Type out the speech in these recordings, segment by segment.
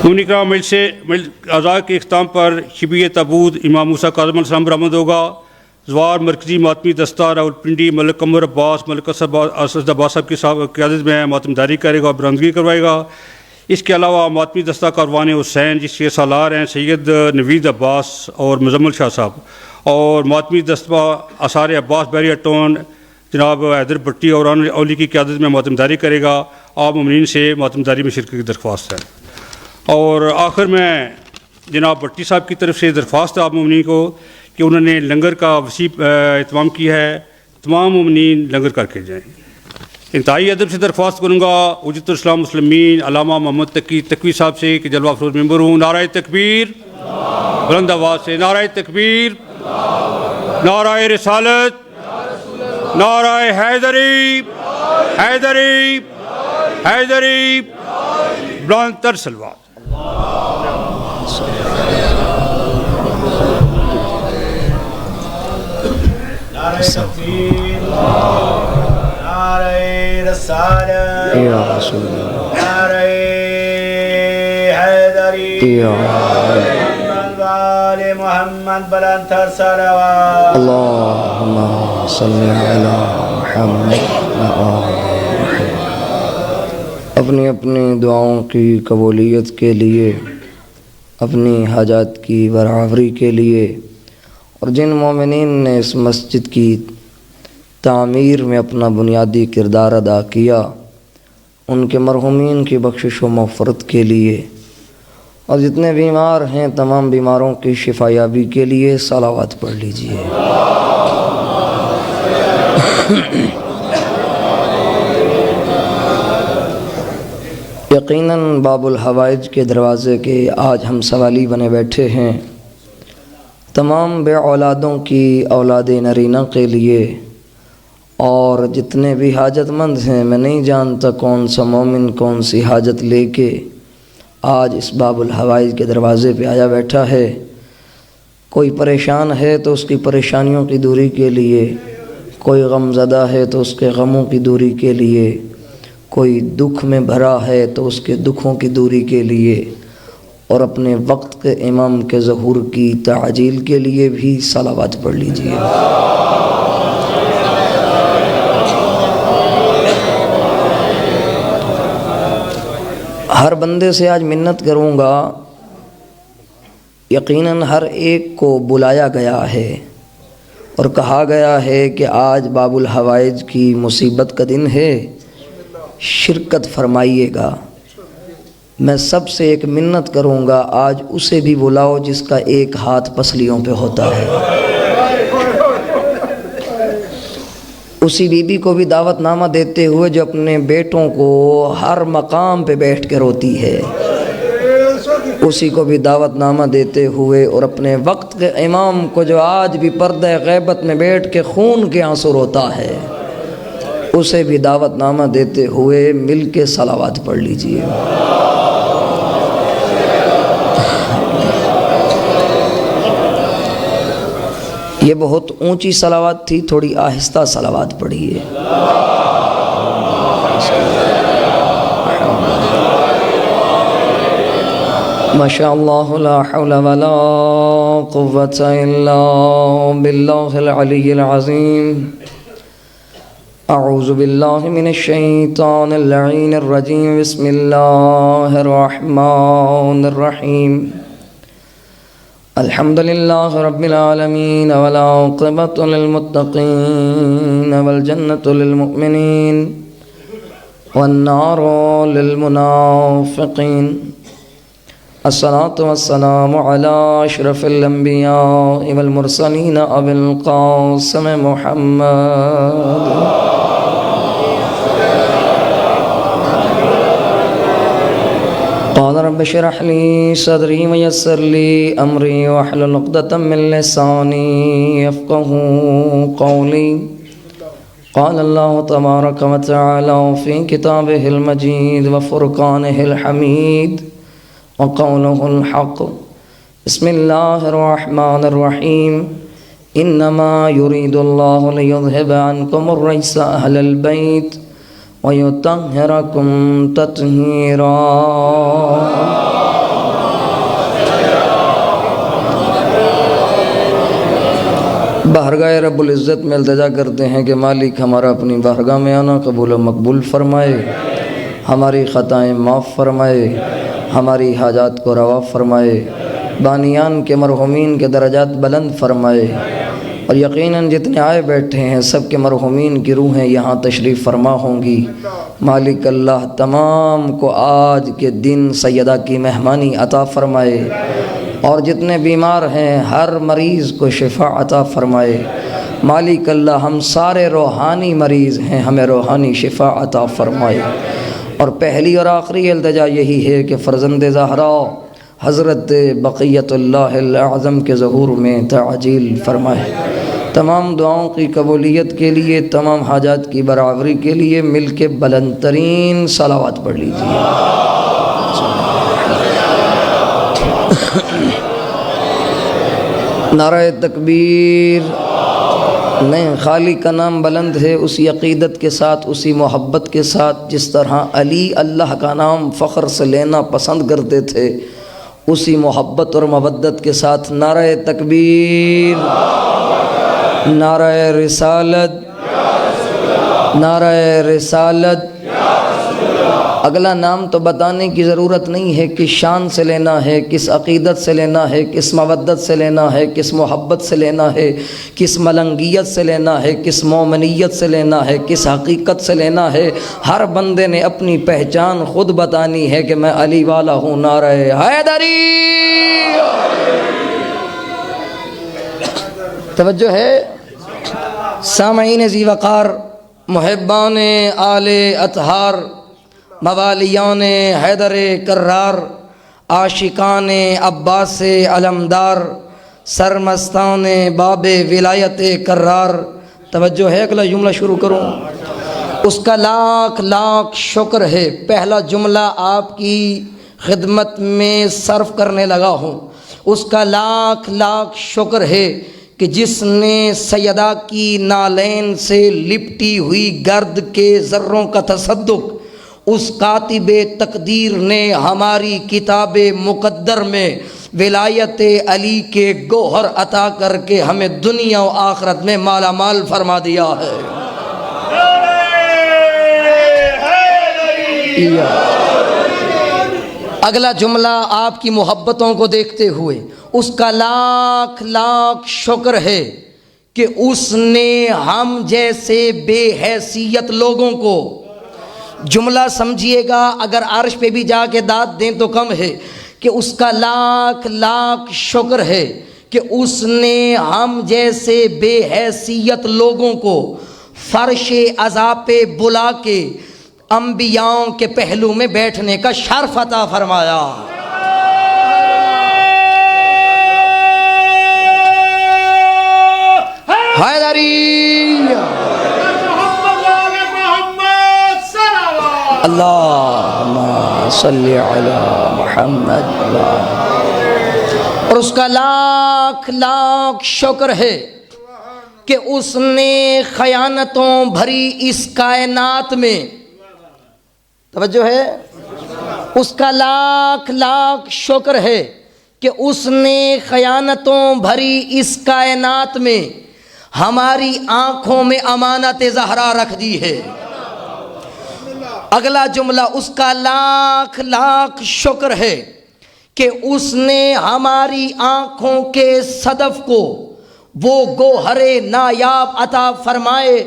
ممنون کرام اعضاء کے اختتام پر شبیہ تابوت امام موسیٰ کاظم علیہ السلام برآمد ہوگا۔ زوار مرکزی ماتمی دستہ راولپنڈی ملک قمر عباس ملک اسد عباس صاحب کی قیادت میں ماتمداری کرے گا اور برآمدگی کروائے گا۔ اس کے علاوہ ماتمی دستہ کاروان حسین جس کے سالار ہیں سید نوید عباس اور مزمل شاہ صاحب، اور ماتمی دستہ آثار عباس بحری اٹون جناب حیدر بٹی اور اولی کی قیادت میں ماتمداری کرے گا۔ عام مومنین سے ماتمداری میں شرکت کی درخواست ہے۔ اور آخر میں جناب بٹی صاحب کی طرف سے درخواست ہے عام مومنین کو کہ انہوں نے لنگر کا وسیع اہتمام کیا ہے، تمام مومنین لنگر کر کے جائیں۔ انتہائی ادب سے درخواست کروں گا حجت الاسلام مسلمین علامہ محمد تقی تقوی صاحب سے کہ جلوہ افروز ممبر ہوں۔ نعرہ تکبیر، بلند آواز سے نعرہ تکبیر، نعرہ رسالت، نعرہ حیدری، حیدری، حیدری، بلند تر سلوات۔ نعرہ تکبیر، نعرہ رسالت، یا رسول اللہ، نعرہ حیدری، یا محمد وآل محمد بلند تر صلوات۔ اللہم صلی علی محمد وآل محمد۔ اپنی اپنی دعاؤں کی قبولیت کے لیے، اپنی حاجات کی برابری کے لیے، اور جن مومنین نے اس مسجد کی تعمیر میں اپنا بنیادی کردار ادا کیا، ان کے مرحومین کی بخشش و مغفرت کے لیے، اور جتنے بیمار ہیں تمام بیماروں کی شفا یابی کے لیے صلوات پڑھ لیجئے۔ یقیناً باب الحوائج کے دروازے کے آج ہم سوالی بنے بیٹھے ہیں۔ تمام بے اولادوں کی اولاد نرینہ کے لیے، اور جتنے بھی حاجت مند ہیں، میں نہیں جانتا کون سا مومن کون سی حاجت لے کے آج اس باب الحوائج کے دروازے پہ آیا بیٹھا ہے۔ کوئی پریشان ہے تو اس کی پریشانیوں کی دوری کے لیے، کوئی غم زدہ ہے تو اس کے غموں کی دوری کے لیے، کوئی دکھ میں بھرا ہے تو اس کے دکھوں کی دوری کے لیے، اور اپنے وقت کے امام کے ظہور کی تعجیل کے لیے بھی صلوات پڑھ لیجئے۔ ہر بندے سے آج منت کروں گا، یقیناً ہر ایک کو بلایا گیا ہے اور کہا گیا ہے کہ آج باب الحوائج کی مصیبت کا دن ہے، شرکت فرمائیے گا۔ میں سب سے ایک منت کروں گا، آج اسے بھی بلاؤ جس کا ایک ہاتھ پسلیوں پہ ہوتا ہے، اسی بی بی کو بھی دعوت نامہ دیتے ہوئے جو اپنے بیٹوں کو ہر مقام پہ بیٹھ کے روتی ہے، اسی کو بھی دعوت نامہ دیتے ہوئے، اور اپنے وقت کے امام کو جو آج بھی پردہ غیبت میں بیٹھ کے خون کے آنسو روتا ہے، اسے بھی دعوت نامہ دیتے ہوئے مل کے صلوات پڑھ لیجئے۔ یہ بہت اونچی صلوات تھی، تھوڑی آہستہ صلوات پڑھیے۔ ماشاء اللہ لا حول ولا قوة الا باللہ العلی العظیم۔ اعوذ باللہ من الشیطان اللعین الرجیم، بسم اللہ الرحمن الرحیم۔ الحمد للہ رب العالمین والعاقبۃ للمتقین والجنۃ للمؤمنین والنار للمنافقین۔ الصلاة والسلام علی اشرف الانبیاء والمرسلین ابی القاسم محمد۔ قال رب اشرح لي صدري ويسر لي امري واحلل عقدة من لساني يفقهوا قولي۔ قال الله تبارك وتعالى في كتابه المجيد وفرقانه الحميد وقوله الحق، بسم الله الرحمن الرحيم۔ انما يريد الله ليذهب عنكم الرجس اهل البيت وَيُطَهِّرَكُمْ تَطْهِيرًا۔ بارگاہ رب العزت میں التجا کرتے ہیں کہ مالک ہمارا اپنی بارگاہ میں آنا قبول و مقبول فرمائے، ہماری خطائیں معاف فرمائے، ہماری حاجات کو روا فرمائے، بانیان کے مرحومین کے درجات بلند فرمائے، اور یقیناً جتنے آئے بیٹھے ہیں سب کے مرحومین کی روحیں یہاں تشریف فرما ہوں گی۔ مالک اللہ تمام کو آج کے دن سیدہ کی مہمانی عطا فرمائے، اور جتنے بیمار ہیں ہر مریض کو شفا عطا فرمائے۔ مالک اللہ ہم سارے روحانی مریض ہیں، ہمیں روحانی شفا عطا فرمائے۔ اور پہلی اور آخری التجا یہی ہے کہ فرزند زہرا حضرت بقیت اللہ الاعظم کے ظہور میں تعجیل فرمائے۔ تمام دعاؤں کی قبولیت کے لیے، تمام حاجات کی برابری کے لیے مل کے بلند ترین صلوات پڑھ لیجیے۔ نعرہ تکبیر! نہیں، خالق کا نام بلند ہے اسی عقیدت کے ساتھ، اسی محبت کے ساتھ جس طرح علی اللہ کا نام فخر سے لینا پسند کرتے تھے، اسی محبت اور مودت کے ساتھ نعرہ تکبیر، نعرہ رسالت، نعرہ رسالت۔ اگلا نام تو بتانے کی ضرورت نہیں ہے، کس شان سے لینا ہے، کس عقیدت سے لینا ہے، کس مودت سے لینا ہے، کس محبت سے لینا ہے، کس ملنگیت سے لینا ہے، کس مومنیت سے لینا ہے، کس حقیقت سے لینا ہے۔ ہر بندے نے اپنی پہچان خود بتانی ہے کہ میں علی والا ہوں۔ نعرہ حیدری! توجہ ہے سامعین ذی وقار، محبان آل اطہار، موالیان حیدر کرار، عاشقان عباس علمدار، سرمستان باب ولایت کرار۔ توجہ ہے، اگلا جملہ شروع کروں۔ اس کا لاکھ لاکھ شکر ہے، پہلا جملہ آپ کی خدمت میں صرف کرنے لگا ہوں۔ اس کا لاکھ لاکھ شکر ہے کہ جس نے سیدہ کی نالین سے لپٹی ہوئی گرد کے ذروں کا تصدق اس کاتب تقدیر نے ہماری کتاب مقدر میں ولایت علی کے گوہر عطا کر کے ہمیں دنیا و آخرت میں مالا مال فرما دیا ہے۔ اگلا جملہ آپ کی محبتوں کو دیکھتے ہوئے، اس کا لاکھ لاکھ شکر ہے کہ اس نے ہم جیسے بے حیثیت لوگوں کو، جملہ سمجھیے گا، اگر عرش پہ بھی جا کے داد دیں تو کم ہے، کہ اس کا لاکھ لاکھ شکر ہے کہ اس نے ہم جیسے بے حیثیت لوگوں کو فرش عزا پہ بلا کے انبیاءوں کے پہلو میں بیٹھنے کا شرف عطا فرمایا۔ حیدری! اللہم صلی علی محمد۔ اور اس کا لاکھ لاکھ شکر ہے کہ اس نے خیانتوں بھری اس کائنات میں، توجہ ہے، اس کا لاکھ لاکھ شکر ہے کہ اس نے خیانتوں بھری اس کائنات میں ہماری آنکھوں میں امانت زہرا رکھ دی ہے۔ اگلا جملہ، اس کا لاکھ لاکھ شکر ہے کہ اس نے ہماری آنکھوں کے صدف کو وہ گوہر نایاب عطا فرمائے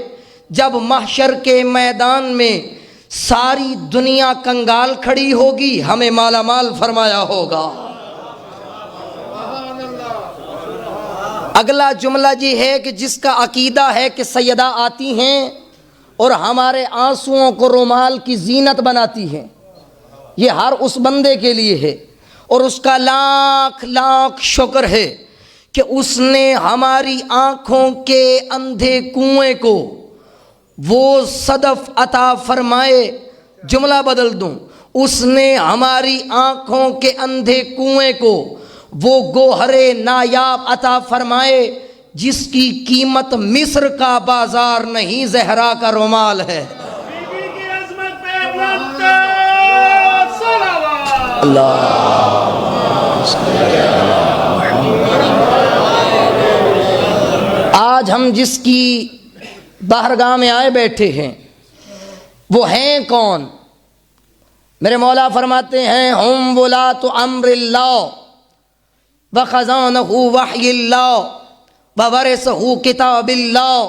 جب محشر کے میدان میں ساری دنیا کنگال کھڑی ہوگی، ہمیں مالا مال فرمایا ہوگا۔ اگلا جملہ یہ ہے کہ جس کا عقیدہ ہے کہ سیدہ آتی ہیں اور ہمارے آنسوؤں کو رومال کی زینت بناتی ہیں، یہ ہر اس بندے کے لیے ہے۔ اور اس کا لاکھ لاکھ شکر ہے کہ اس نے ہماری آنکھوں کے اندھے کنویں کو وہ صدف عطا فرمائے، جملہ بدل دوں، اس نے ہماری آنکھوں کے اندھے کنویں کو وہ گوہر نایاب عطا فرمائے جس کی قیمت مصر کا بازار نہیں، زہرا کا رومال ہے۔ آج ہم جس کی بارگاہ میں آئے بیٹھے ہیں وہ ہیں کون؟ میرے مولا فرماتے ہیں ہم ولاۃ امر اللہ وخزانہ وحی اللہ وورثہ کتاب اللہ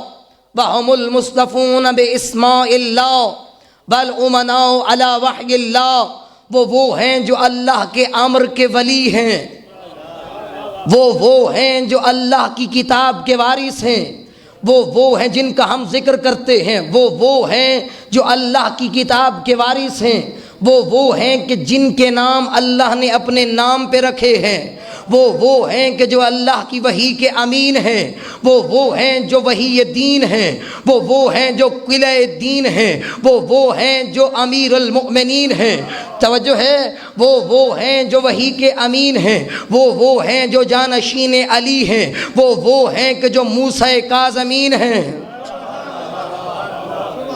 وہم المصطفون باسماء اللہ والامناء علی وحی اللہ. وہ ہیں جو اللہ کے امر کے ولی ہیں، وہ ہیں جو اللہ کی کتاب کے وارث ہیں، وہ ہیں جن کا ہم ذکر کرتے ہیں، وہ ہیں جو اللہ کی کتاب کے وارث ہیں، وہ ہیں کہ جن کے نام اللہ نے اپنے نام پہ رکھے ہیں، وہ ہیں کہ جو اللہ کی وحی کے امین ہیں، وہ ہیں جو وحی دین ہیں، وہ ہیں جو قلعہ دین ہیں، وہ ہیں جو امیر المؤمنین ہیں. توجہ ہے، وہ ہیں جو وحی کے امین ہیں، وہ ہیں جو جانشین علی ہیں، وہ ہیں کہ جو موسیٰ کاظمین ہیں.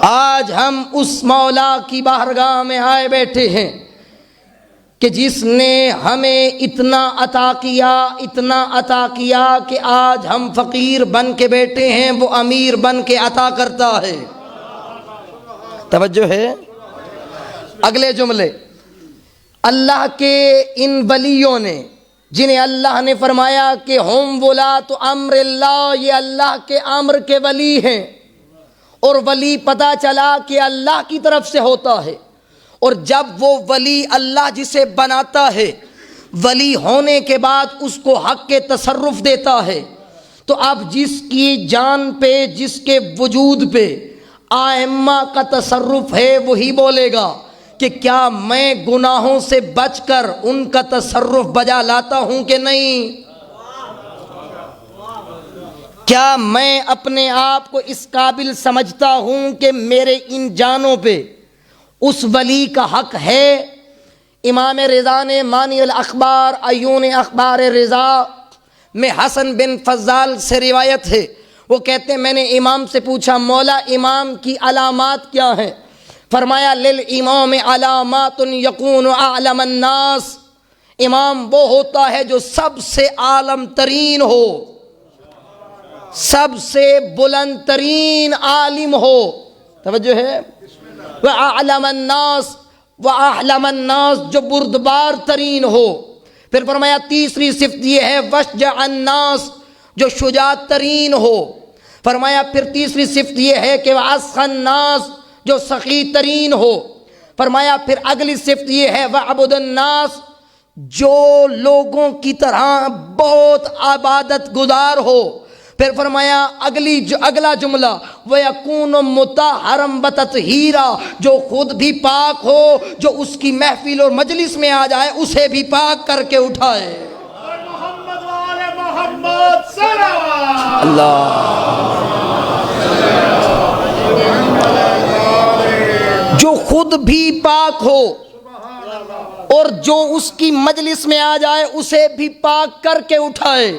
آج ہم اس مولا کی بارگاہ میں آئے بیٹھے ہیں کہ جس نے ہمیں اتنا عطا کیا کہ آج ہم فقیر بن کے بیٹھے ہیں، وہ امیر بن کے عطا کرتا ہے. توجہ ہے. اگلے جملے، اللہ کے ان ولیوں نے جنہیں اللہ نے فرمایا کہ ہم ولاۃ امر اللہ، یہ اللہ کے امر کے ولی ہیں، اور ولی پتہ چلا کہ اللہ کی طرف سے ہوتا ہے. اور جب وہ ولی اللہ جسے بناتا ہے، ولی ہونے کے بعد اس کو حق کے تصرف دیتا ہے، تو اب جس کی جان پہ، جس کے وجود پہ آئمہ کا تصرف ہے، وہی بولے گا کہ کیا میں گناہوں سے بچ کر ان کا تصرف بجا لاتا ہوں کہ نہیں؟ کیا میں اپنے آپ کو اس قابل سمجھتا ہوں کہ میرے ان جانوں پہ اس ولی کا حق ہے؟ امام رضا نے مانی الاخبار عیون اخبار رضا میں حسن بن فضال سے روایت ہے، وہ کہتے ہیں میں نے امام سے پوچھا مولا امام کی علامات کیا ہیں؟ فرمایا للامام علامات یکون اعلم الناس، امام وہ ہوتا ہے جو سب سے عالم ترین ہو، سب سے بلند ترین عالم ہو. توجہ ہے. وَأَعْلَمَ النَّاسِ وَأَحْلَمَ النَّاسِ، جو بردبار ترین ہو. پھر فرمایا تیسری صفت یہ ہے وَشْجَعَ النَّاسِ، جو شجاعت ترین ہو. فرمایا پھر تیسری صفت یہ ہے کہ وَأَسْخَى النَّاسِ، جو سخی ترین ہو. فرمایا پھر اگلی صفت یہ ہے وَعَبُدَ النَّاسِ، جو لوگوں کی طرح بہت عبادت گزار ہو. پھر فرمایا اگلا جملہ وَيَكُونُ مُطَهَّرًا بِتَطْهِيرًا، جو خود بھی پاک ہو، جو اس کی محفل اور مجلس میں آ جائے اسے بھی پاک کر کے اٹھائے. محمد والے محمد صلوات اللہ. جو خود بھی پاک ہو اور جو اس کی مجلس میں آ جائے اسے بھی پاک کر کے اٹھائے.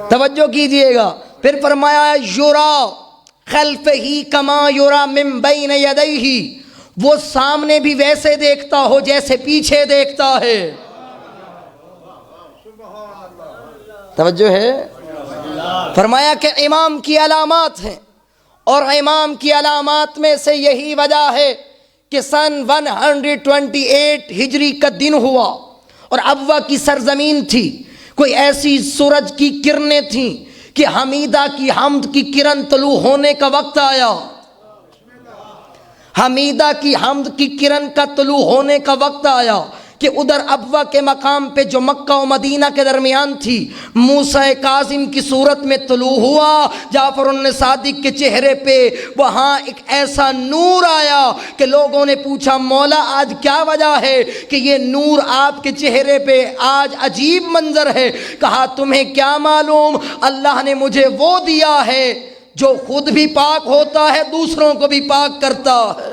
توجہ کیجئے گا. پھر فرمایا یرا خلفہ کما یرا من بین یدیہ، وہ سامنے بھی ویسے دیکھتا ہو جیسے پیچھے دیکھتا ہے. توجہ ہے. فرمایا کہ امام کی علامات ہیں، اور امام کی علامات میں سے یہی وجہ ہے کہ سن 128 ہجری کا دن ہوا اور ابوا کی سرزمین تھی. کوئی ایسی سورج کی کرنیں تھیں کہ حمیدہ کی حمد کی کرن طلوع ہونے کا وقت آیا. حمیدہ کی حمد کی کرن کا طلوع ہونے کا وقت آیا کہ ادھر ابوا کے مقام پہ جو مکہ و مدینہ کے درمیان تھی موسیٰ کاظم کی صورت میں طلوع ہوا. جعفر بن صادق کے چہرے پہ وہاں ایک ایسا نور آیا کہ لوگوں نے پوچھا مولا آج کیا وجہ ہے کہ یہ نور آپ کے چہرے پہ آج عجیب منظر ہے؟ کہا تمہیں کیا معلوم، اللہ نے مجھے وہ دیا ہے جو خود بھی پاک ہوتا ہے دوسروں کو بھی پاک کرتا ہے.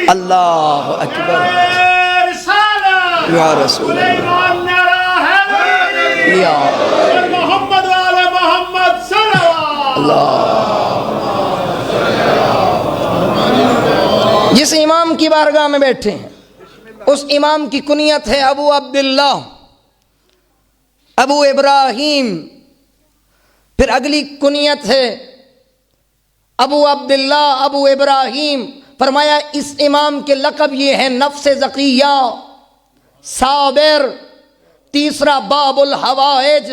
اللہ اکبر یا رسول یا محمد والے محمد صلوات. جس امام کی بارگاہ میں بیٹھے ہیں اس امام کی کنیت ہے ابو عبداللہ. ابو ابراہیم، پھر اگلی کنیت ہے ابو عبداللہ، ابو ابراہیم۔ فرمایا اس امام کے لقب یہ ہے نفس زکیہ، صابر، تیسرا باب الحوائج،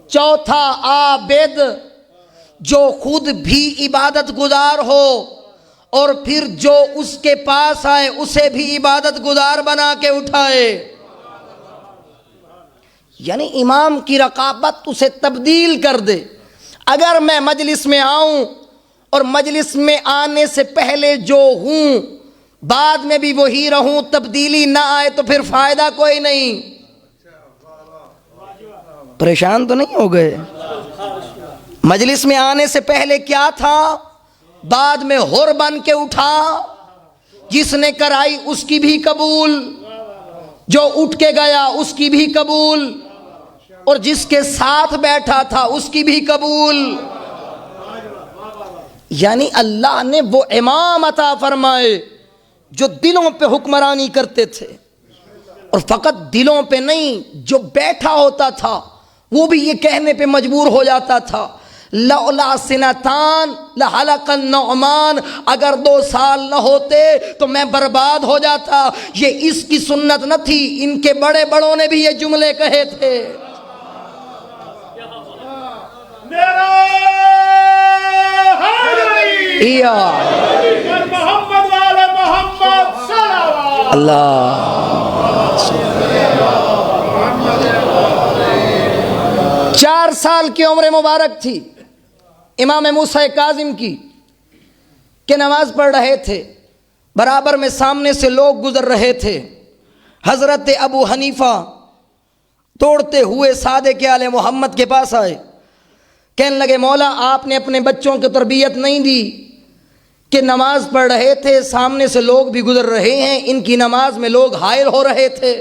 چوتھا عابد، جو خود بھی عبادت گزار ہو اور پھر جو اس کے پاس آئے اسے بھی عبادت گزار بنا کے اٹھائے۔ یعنی امام کی رقابت اسے تبدیل کر دے۔ اگر میں مجلس میں آؤں اور مجلس میں آنے سے پہلے جو ہوں بعد میں بھی وہی رہوں، تبدیلی نہ آئے تو پھر فائدہ کوئی نہیں۔ پریشان تو نہیں ہو گئے؟ مجلس میں آنے سے پہلے کیا تھا، بعد میں حر بن کے اٹھا۔ جس نے کرائی اس کی بھی قبول، جو اٹھ کے گیا اس کی بھی قبول، اور جس کے ساتھ بیٹھا تھا اس کی بھی قبول۔ یعنی اللہ نے وہ امام عطا فرمائے جو دلوں پہ حکمرانی کرتے تھے، اور فقط دلوں پہ نہیں، جو بیٹھا ہوتا تھا وہ بھی یہ کہنے پہ مجبور ہو جاتا تھا لولا سنتان لحلق النعمان، اگر 2 سال نہ ہوتے تو میں برباد ہو جاتا۔ یہ اس کی سنت نہ تھی، ان کے بڑے بڑوں نے بھی یہ جملے کہے تھے۔ محمد والے محمد صلوات اللہ 4 سال کی عمر مبارک تھی امام موسیٰ کاظم کی کہ نماز پڑھ رہے تھے، برابر میں سامنے سے لوگ گزر رہے تھے۔ حضرت ابو حنیفہ دوڑتے ہوئے صادق آل محمد کے پاس آئے، کہنے لگے مولا آپ نے اپنے بچوں کی تربیت نہیں دی کہ نماز پڑھ رہے تھے، سامنے سے لوگ بھی گزر رہے ہیں، ان کی نماز میں لوگ حائل ہو رہے تھے۔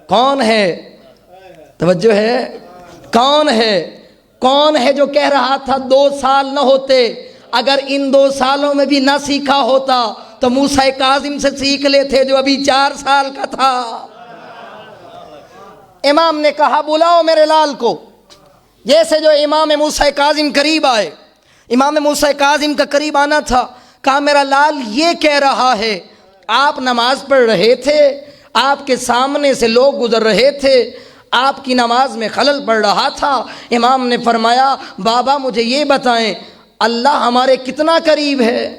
کون ہے؟ توجہ ہے، کون ہے؟ کون ہے جو کہہ رہا تھا 2 سال نہ ہوتے؟ اگر ان 2 سالوں میں بھی نہ سیکھا ہوتا تو موسیٰ کاظم سے سیکھ لیتے جو ابھی 4 سال کا تھا۔ امام نے کہا بلاؤ میرے لال کو۔ جیسے جو امام موسیٰ کاظم قریب آئے، امام موسیٰ کاظم کا قریب آنا تھا، کہا میرا لال یہ کہہ رہا ہے آپ نماز پڑھ رہے تھے، آپ کے سامنے سے لوگ گزر رہے تھے، آپ کی نماز میں خلل پڑ رہا تھا۔ امام نے فرمایا بابا مجھے یہ بتائیں اللہ ہمارے کتنا قریب ہے؟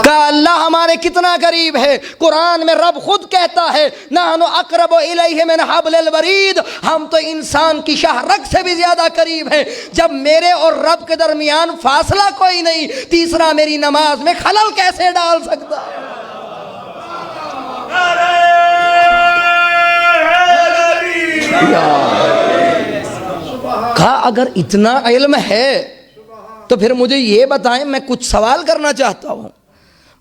کہا اللہ ہمارے کتنا قریب ہے؟ قرآن میں رب خود کہتا ہے نحن اقرب الیہ من حبل الورید، ہم تو انسان کی شاہ رگ سے بھی زیادہ قریب ہیں۔ جب میرے اور رب کے درمیان فاصلہ کوئی نہیں، تیسرا میری نماز میں خلل کیسے ڈال سکتا ہے؟ کہا اگر اتنا علم ہے تو پھر مجھے یہ بتائیں، میں کچھ سوال کرنا چاہتا ہوں۔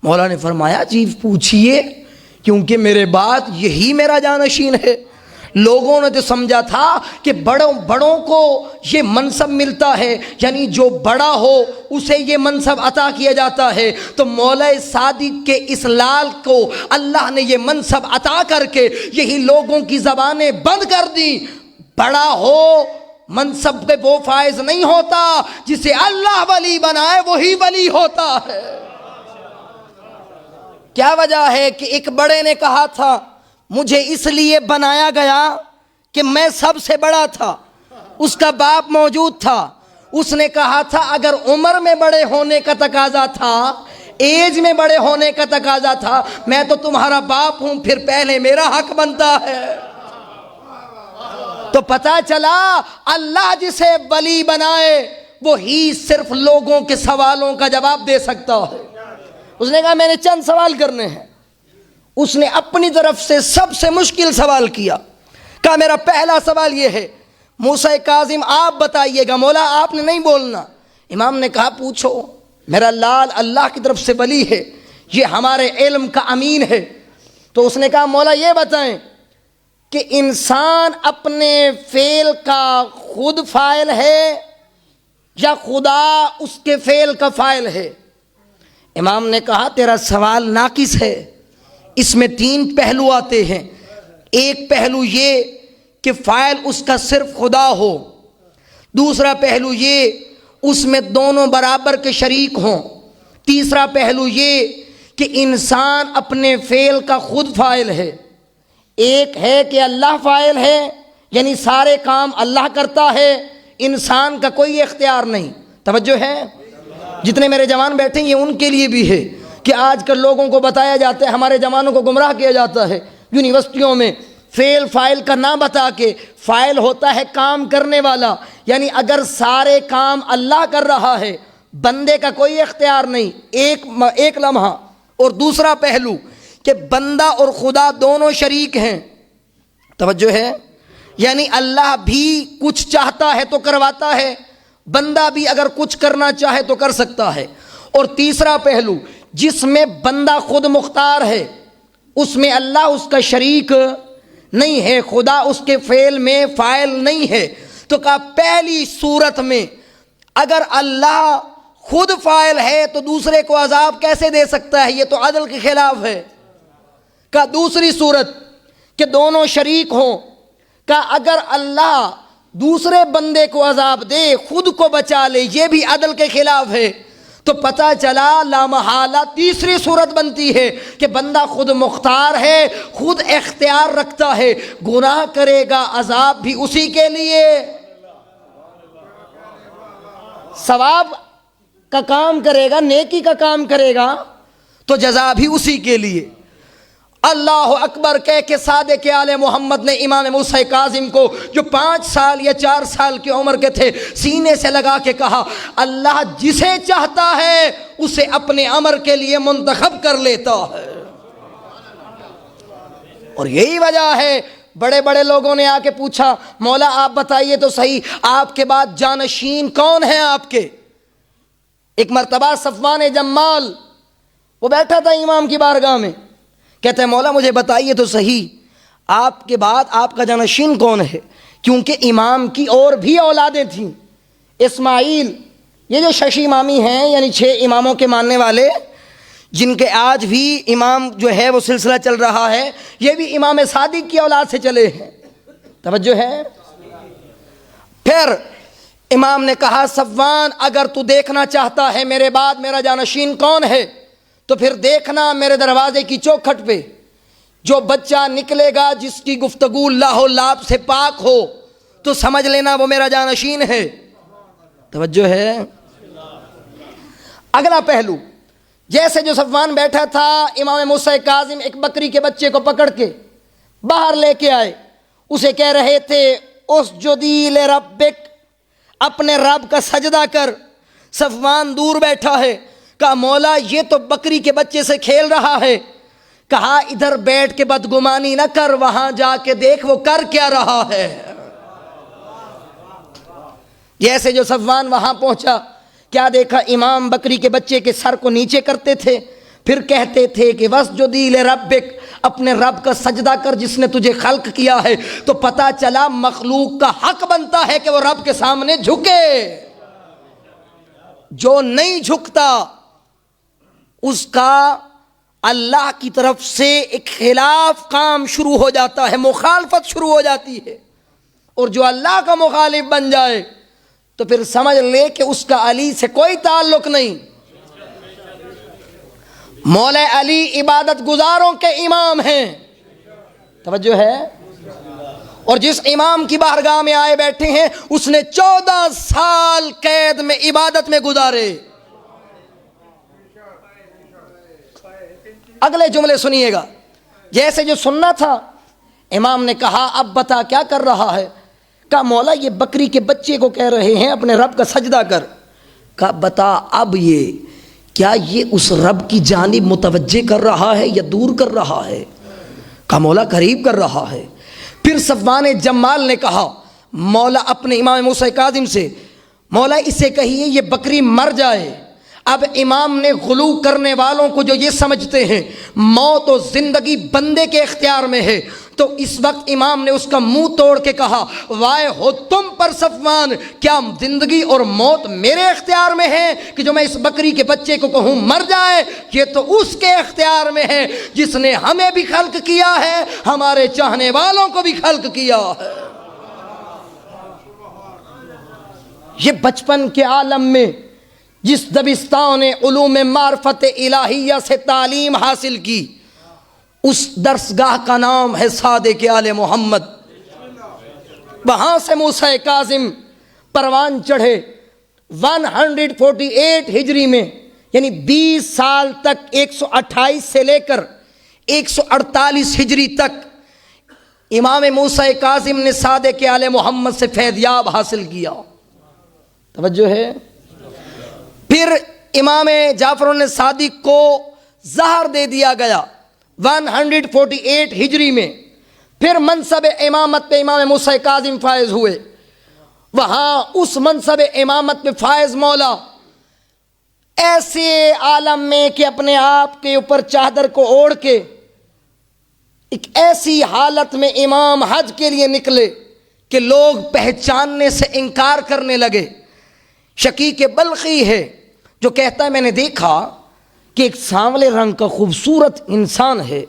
مولا نے فرمایا جی پوچھئے، کیونکہ میرے بعد یہی میرا جانشین ہے۔ لوگوں نے تو سمجھا تھا کہ بڑوں کو یہ منصب ملتا ہے، یعنی جو بڑا ہو اسے یہ منصب عطا کیا جاتا ہے، تو مولا صادق کے اس لال کو اللہ نے یہ منصب عطا کر کے یہی لوگوں کی زبانیں بند کر دی۔ بڑا ہو منصب پہ وہ فائز نہیں ہوتا، جسے اللہ ولی بنائے وہی ولی ہوتا ہے۔ کیا وجہ ہے کہ ایک بڑے نے کہا تھا مجھے اس لیے بنایا گیا کہ میں سب سے بڑا تھا، اس کا باپ موجود تھا، اس نے کہا تھا اگر عمر میں بڑے ہونے کا تقاضا تھا، ایج میں بڑے ہونے کا تقاضا تھا، میں تو تمہارا باپ ہوں، پھر پہلے میرا حق بنتا ہے۔ تو پتہ چلا اللہ جسے ولی بنائے وہی صرف لوگوں کے سوالوں کا جواب دے سکتا ہے۔ اس نے کہا میں نے چند سوال کرنے ہیں۔ اس نے اپنی طرف سے سب سے مشکل سوال کیا، کہا میرا پہلا سوال یہ ہے موسیٰ کاظم آپ بتائیے گا، مولا آپ نے نہیں بولنا۔ امام نے کہا پوچھو، میرا لال اللہ کی طرف سے ولی ہے، یہ ہمارے علم کا امین ہے۔ تو اس نے کہا مولا یہ بتائیں کہ انسان اپنے فعل کا خود فاعل ہے یا خدا اس کے فعل کا فاعل ہے؟ امام نے کہا تیرا سوال ناقص ہے، اس میں 3 پہلو آتے ہیں۔ ایک پہلو یہ کہ فاعل اس کا صرف خدا ہو، دوسرا پہلو یہ اس میں دونوں برابر کے شریک ہوں، تیسرا پہلو یہ کہ انسان اپنے فعل کا خود فاعل ہے۔ ایک ہے کہ اللہ فاعل ہے، یعنی سارے کام اللہ کرتا ہے، انسان کا کوئی اختیار نہیں۔ توجہ ہے؟ جتنے میرے جوان بیٹھے ہیں یہ ان کے لیے بھی ہے کہ آج کل لوگوں کو بتایا جاتا ہے، ہمارے جوانوں کو گمراہ کیا جاتا ہے یونیورسٹیوں میں، فعل فاعل کا نہ بتا کے فاعل ہوتا ہے کام کرنے والا، یعنی اگر سارے کام اللہ کر رہا ہے، بندے کا کوئی اختیار نہیں ایک لمحہ۔ اور دوسرا پہلو کہ بندہ اور خدا دونوں شریک ہیں۔ توجہ ہے؟ یعنی اللہ بھی کچھ چاہتا ہے تو کرواتا ہے، بندہ بھی اگر کچھ کرنا چاہے تو کر سکتا ہے۔ اور تیسرا پہلو جس میں بندہ خود مختار ہے، اس میں اللہ اس کا شریک نہیں ہے، خدا اس کے فعل میں فاعل نہیں ہے۔ تو کہا پہلی صورت میں اگر اللہ خود فاعل ہے تو دوسرے کو عذاب کیسے دے سکتا ہے؟ یہ تو عدل کے خلاف ہے۔ کہا دوسری صورت کہ دونوں شریک ہوں، کہا اگر اللہ دوسرے بندے کو عذاب دے خود کو بچا لے، یہ بھی عدل کے خلاف ہے۔ تو پتہ چلا لامحالہ تیسری صورت بنتی ہے کہ بندہ خود مختار ہے، خود اختیار رکھتا ہے، گناہ کرے گا عذاب بھی اسی کے لیے، ثواب کا کام کرے گا، نیکی کا کام کرے گا تو جزا بھی اسی کے لیے۔ اللہ اکبر کہہ کے صادق آل محمد نے امام موسیٰ کاظم کو جو 5 سال یا 4 سال کی عمر کے تھے سینے سے لگا کے کہا، اللہ جسے چاہتا ہے اسے اپنے امر کے لیے منتخب کر لیتا ہے۔ اور یہی وجہ ہے بڑے بڑے لوگوں نے آ کے پوچھا، مولا آپ بتائیے تو صحیح آپ کے بعد جانشین کون ہیں آپ کے؟ ایک مرتبہ صفوان جمال وہ بیٹھا تھا امام کی بارگاہ میں، کہتے ہیں مولا مجھے بتائیے تو صحیح آپ کے بعد آپ کا جانشین کون ہے؟ کیونکہ امام کی اور بھی اولادیں تھیں، اسماعیل، یہ جو ششی امامی ہیں یعنی 6 اماموں کے ماننے والے جن کے آج بھی امام جو ہے وہ سلسلہ چل رہا ہے، یہ بھی امام صادق کی اولاد سے چلے ہیں۔ توجہ ہے؟ پھر امام نے کہا صفوان اگر تو دیکھنا چاہتا ہے میرے بعد میرا جانشین کون ہے تو پھر دیکھنا میرے دروازے کی چوکھٹ پہ جو بچہ نکلے گا جس کی گفتگو لاہ و لاب سے پاک ہو تو سمجھ لینا وہ میرا جانشین ہے۔ توجہ ہے؟ اگلا پہلو، جیسے جو صفوان بیٹھا تھا امام موسیٰ کاظم ایک بکری کے بچے کو پکڑ کے باہر لے کے آئے، اسے کہہ رہے تھے اسجدی لربک، اپنے رب کا سجدہ کر۔ صفوان دور بیٹھا ہے، کہا مولا یہ تو بکری کے بچے سے کھیل رہا ہے۔ کہا ادھر بیٹھ کے بدگمانی نہ کر، وہاں جا کے دیکھ وہ کر کیا رہا ہے۔ جیسے جو صفوان وہاں پہنچا، کیا دیکھا؟ امام بکری کے بچے کے سر کو نیچے کرتے تھے، پھر کہتے تھے کہ واسجدی لربک، اپنے رب کا سجدہ کر جس نے تجھے خلق کیا ہے۔ تو پتہ چلا مخلوق کا حق بنتا ہے کہ وہ رب کے سامنے جھکے، جو نہیں جھکتا اس کا اللہ کی طرف سے ایک خلاف کام شروع ہو جاتا ہے، مخالفت شروع ہو جاتی ہے، اور جو اللہ کا مخالف بن جائے تو پھر سمجھ لے کہ اس کا علی سے کوئی تعلق نہیں۔ مولا علی عبادت گزاروں کے امام ہیں۔ توجہ ہے؟ اور جس امام کی بارگاہ میں آئے بیٹھے ہیں اس نے 14 سال قید میں عبادت میں گزارے۔ اگلے جملے سنیے گا، جیسے جو سننا تھا امام نے کہا اب بتا کیا کر رہا ہے؟ کہا مولا یہ بکری کے بچے کو کہہ رہے ہیں اپنے رب کا سجدہ کر۔ کہا بتا اب یہ کیا یہ اس رب کی جانب متوجہ کر رہا ہے یا دور کر رہا ہے؟ کہا مولا قریب کر رہا ہے۔ پھر صفوان جمال نے کہا مولا اپنے امام موسیٰ کاظم سے، مولا اسے کہیے یہ بکری مر جائے۔ اب امام نے غلو کرنے والوں کو جو یہ سمجھتے ہیں موت و زندگی بندے کے اختیار میں ہے، تو اس وقت امام نے اس کا منہ توڑ کے کہا وائے ہو تم پر صفوان، کیا زندگی اور موت میرے اختیار میں ہے کہ جو میں اس بکری کے بچے کو کہوں مر جائے؟ یہ تو اس کے اختیار میں ہے جس نے ہمیں بھی خلق کیا ہے، ہمارے چاہنے والوں کو بھی خلق کیا ہے۔ یہ بچپن کے عالم میں جس دبستان علوم معرفت الہیہ سے تعلیم حاصل کی، اس درسگاہ کا نام ہے صادق آل محمد۔ وہاں سے موسیٰ کاظم پروان چڑھے 148 ہجری میں، یعنی 20 سال تک 128 سے لے کر 148 ہجری تک امام موسیٰ کاظم نے صادق آل محمد سے فیضیاب حاصل کیا۔ توجہ ہے؟ پھر امام جعفر صادق کو زہر دے دیا گیا 148 ہجری میں۔ پھر منصب امامت پہ امام موسیٰ کاظم فائز ہوئے۔ وہاں اس منصب امامت پہ فائز مولا ایسے عالم میں کہ اپنے آپ کے اوپر چادر کو اوڑھ کے ایک ایسی حالت میں امام حج کے لیے نکلے کہ لوگ پہچاننے سے انکار کرنے لگے۔ شقیق بلخی ہے جو کہتا ہے میں نے دیکھا کہ ایک سانولے رنگ کا خوبصورت انسان ہے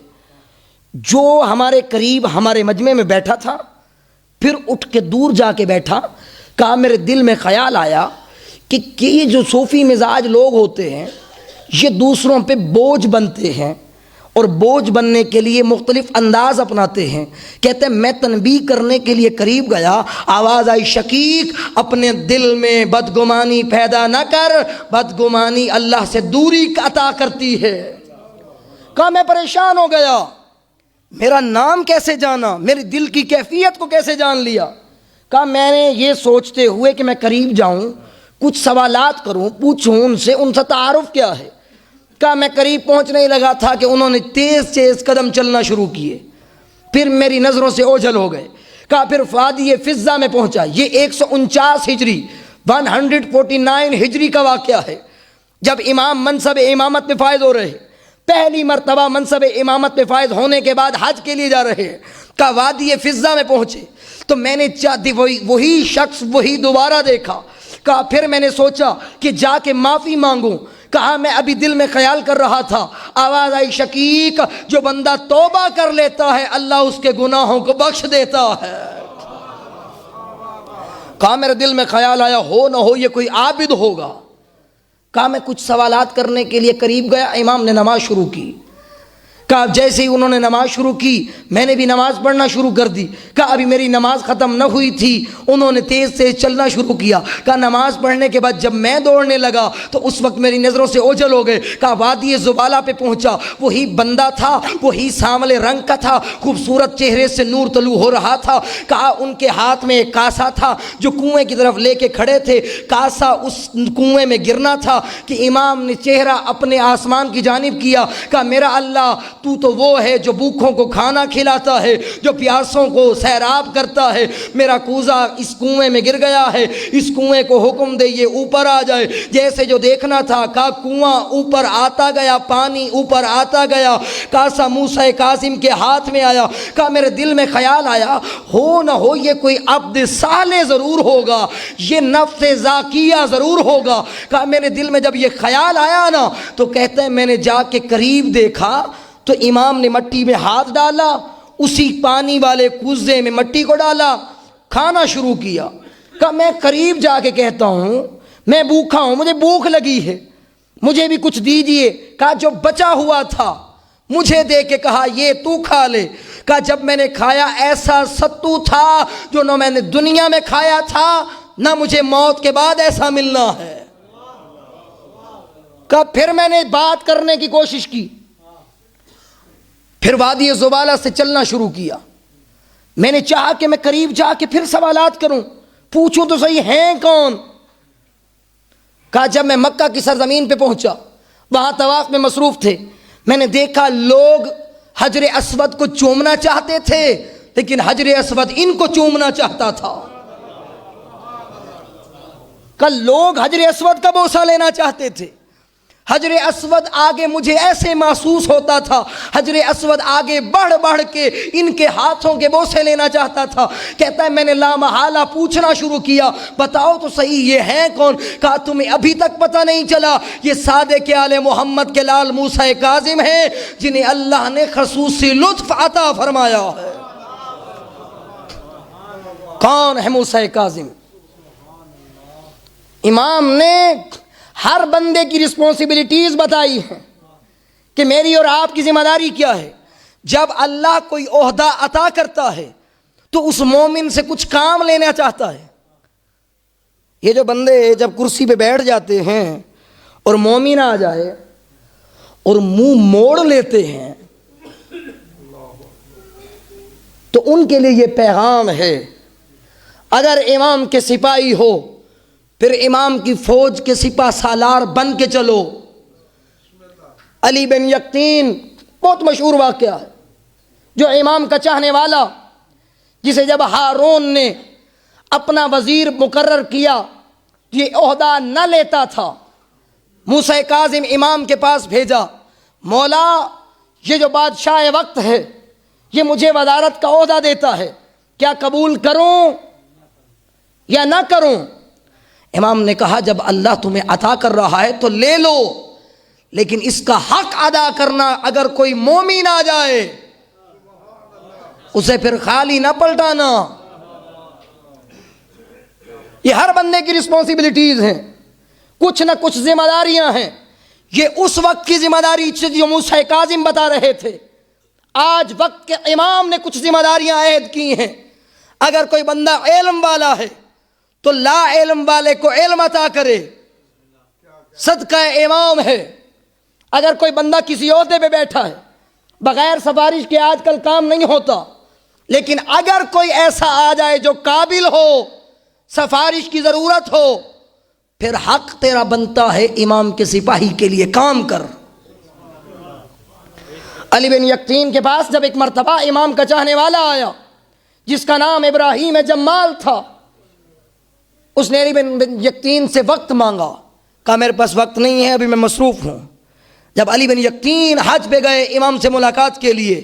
جو ہمارے قریب ہمارے مجمع میں بیٹھا تھا، پھر اٹھ کے دور جا کے بیٹھا۔ کہا میرے دل میں خیال آیا کہ یہ جو صوفی مزاج لوگ ہوتے ہیں یہ دوسروں پہ بوجھ بنتے ہیں اور بوجھ بننے کے لیے مختلف انداز اپناتے ہیں۔ کہتے ہیں میں تنبیہ کرنے کے لیے قریب گیا، آواز آئی شقیق اپنے دل میں بدگمانی پیدا نہ کر، بدگمانی اللہ سے دوری عطا کرتی ہے۔ کہا میں پریشان ہو گیا، میرا نام کیسے جانا، میری دل کی کیفیت کو کیسے جان لیا؟ کہا میں نے یہ سوچتے ہوئے کہ میں قریب جاؤں، کچھ سوالات کروں، پوچھوں ان سے تعارف کیا ہے۔ کہا میں قریب پہنچنے ہی لگا تھا کہ انہوں نے تیز تیز قدم چلنا شروع کیے، پھر میری نظروں سے اوجھل ہو گئے۔ کہا پھر وادی فضہ میں پہنچا، یہ 149 ہجری 149 ہجری کا واقعہ ہے، جب امام منصب امامت میں فائز ہو رہے، پہلی مرتبہ منصب امامت میں فائز ہونے کے بعد حج کے لیے جا رہے۔ کہا وادی فضہ میں پہنچے تو میں نے وہی شخص وہی دوبارہ دیکھا۔ کہا پھر میں نے سوچا کہ جا کے معافی مانگوں۔ کہا میں ابھی دل میں خیال کر رہا تھا، آواز آئی شقیق جو بندہ توبہ کر لیتا ہے اللہ اس کے گناہوں کو بخش دیتا ہے۔ کہا میرے دل میں خیال آیا ہو نہ ہو یہ کوئی عابد ہوگا۔ کہا میں کچھ سوالات کرنے کے لیے قریب گیا، امام نے نماز شروع کی۔ کہا جیسے ہی انہوں نے نماز شروع کی میں نے بھی نماز پڑھنا شروع کر دی۔ کہا ابھی میری نماز ختم نہ ہوئی تھی، انہوں نے تیز تیز چلنا شروع کیا۔ کہا نماز پڑھنے کے بعد جب میں دوڑنے لگا تو اس وقت میری نظروں سے اوجھل ہو گئے۔ کہا وادی زبالہ پہ پہنچا، وہی بندہ تھا، وہی سانولے رنگ کا تھا، خوبصورت چہرے سے نور طلوع ہو رہا تھا۔ کہا ان کے ہاتھ میں ایک کاسا تھا جو کنویں کی طرف لے کے کھڑے تھے، کاسا اس کنویں میں گرنا تھا کہ امام نے چہرہ اپنے آسمان کی جانب کیا۔ کہا میرا اللہ تو وہ ہے جو بھوکوں کو کھانا کھلاتا ہے، جو پیاسوں کو سیراب کرتا ہے۔ میرا کوزہ اس کنویں میں گر گیا ہے، اس کنویں کو حکم دے یہ اوپر آ جائے۔ جیسے جو دیکھنا تھا کہا کنواں اوپر آتا گیا، پانی اوپر آتا گیا، کاسا موسیٰ کاظم کے ہاتھ میں آیا۔ کہا میرے دل میں خیال آیا ہو نہ ہو یہ کوئی عبد صالح ضرور ہوگا، یہ نفس زاکیہ ضرور ہوگا۔ کہا میرے دل میں جب یہ خیال آیا نا تو کہتے ہیں میں نے جا کے قریب دیکھا تو امام نے مٹی میں ہاتھ ڈالا، اسی پانی والے کوزے میں مٹی کو ڈالا، کھانا شروع کیا۔ کہا میں قریب جا کے کہتا ہوں میں بھوکا ہوں، مجھے بھوک لگی ہے، مجھے بھی کچھ دیجئے۔ کہا جو بچا ہوا تھا مجھے دے کے کہا یہ تو کھا لے۔ کہا جب میں نے کھایا ایسا ستو تھا جو نہ میں نے دنیا میں کھایا تھا نہ مجھے موت کے بعد ایسا ملنا ہے۔ کہا پھر میں نے بات کرنے کی کوشش کی، پھر وادی زبالہ سے چلنا شروع کیا۔ میں نے چاہا کہ میں قریب جا کے پھر سوالات کروں، پوچھوں تو صحیح ہیں کون۔ کہا جب میں مکہ کی سرزمین پہ پہنچا، وہاں طواف میں مصروف تھے، میں نے دیکھا لوگ حجر اسود کو چومنا چاہتے تھے لیکن حجر اسود ان کو چومنا چاہتا تھا۔ کل لوگ حجر اسود کا بوسہ لینا چاہتے تھے، حجر اسود آگے مجھے ایسے محسوس ہوتا تھا، حجر اسود آگے بڑھ بڑھ کے ان کے ہاتھوں کے بوسے لینا چاہتا تھا۔ کہتا ہے میں نے لامحالہ پوچھنا شروع کیا، بتاؤ تو صحیح یہ ہیں کون؟ کہا تمہیں ابھی تک پتہ نہیں چلا؟ یہ صادق آل محمد کے لال موسیٰ کاظم ہیں، جنہیں اللہ نے خصوصی لطف عطا فرمایا ہے۔ کون ہے موسیٰ کاظم؟ امام نے ہر بندے کی رسپانسبلٹیز بتائی ہیں کہ میری اور آپ کی ذمہ داری کیا ہے۔ جب اللہ کوئی عہدہ عطا کرتا ہے تو اس مومن سے کچھ کام لینا چاہتا ہے۔ یہ جو بندے جب کرسی پہ بیٹھ جاتے ہیں اور مومن آ جائے اور منہ موڑ لیتے ہیں تو ان کے لیے یہ پیغام ہے، اگر امام کے سپاہی ہو پھر امام کی فوج کے سپہ سالار بن کے چلو۔ علی بن یقطین بہت مشہور واقعہ ہے، جو امام کا چاہنے والا، جسے جب ہارون نے اپنا وزیر مقرر کیا یہ عہدہ نہ لیتا تھا، موسیٰ کاظم امام کے پاس بھیجا، مولا یہ جو بادشاہ وقت ہے یہ مجھے وزارت کا عہدہ دیتا ہے، کیا قبول کروں یا نہ کروں؟ امام نے کہا جب اللہ تمہیں عطا کر رہا ہے تو لے لو، لیکن اس کا حق ادا کرنا، اگر کوئی مومن آ جائے اسے پھر خالی نہ پلٹانا۔ یہ ہر بندے کی رسپانسبلٹیز ہیں، کچھ نہ کچھ ذمہ داریاں ہیں۔ یہ اس وقت کی ذمہ داری جو موسیٰ کاظم بتا رہے تھے، آج وقت کے امام نے کچھ ذمہ داریاں عائد کی ہیں۔ اگر کوئی بندہ علم والا ہے تو لا علم والے کو علم عطا کرے، صدقہ امام ہے۔ اگر کوئی بندہ کسی عہدے پہ بیٹھا ہے، بغیر سفارش کے آج کل کام نہیں ہوتا، لیکن اگر کوئی ایسا آ جائے جو قابل ہو، سفارش کی ضرورت ہو، پھر حق تیرا بنتا ہے امام کے سپاہی کے لیے کام کر۔ علی بن یقطین کے پاس جب ایک مرتبہ امام کا چاہنے والا آیا جس کا نام ابراہیم جمال تھا، اس نے علی بن یقطین سے وقت مانگا، کہا میرے پاس وقت نہیں ہے، ابھی میں مصروف ہوں۔ جب علی بن یقطین حج پہ گئے امام سے ملاقات کے لیے،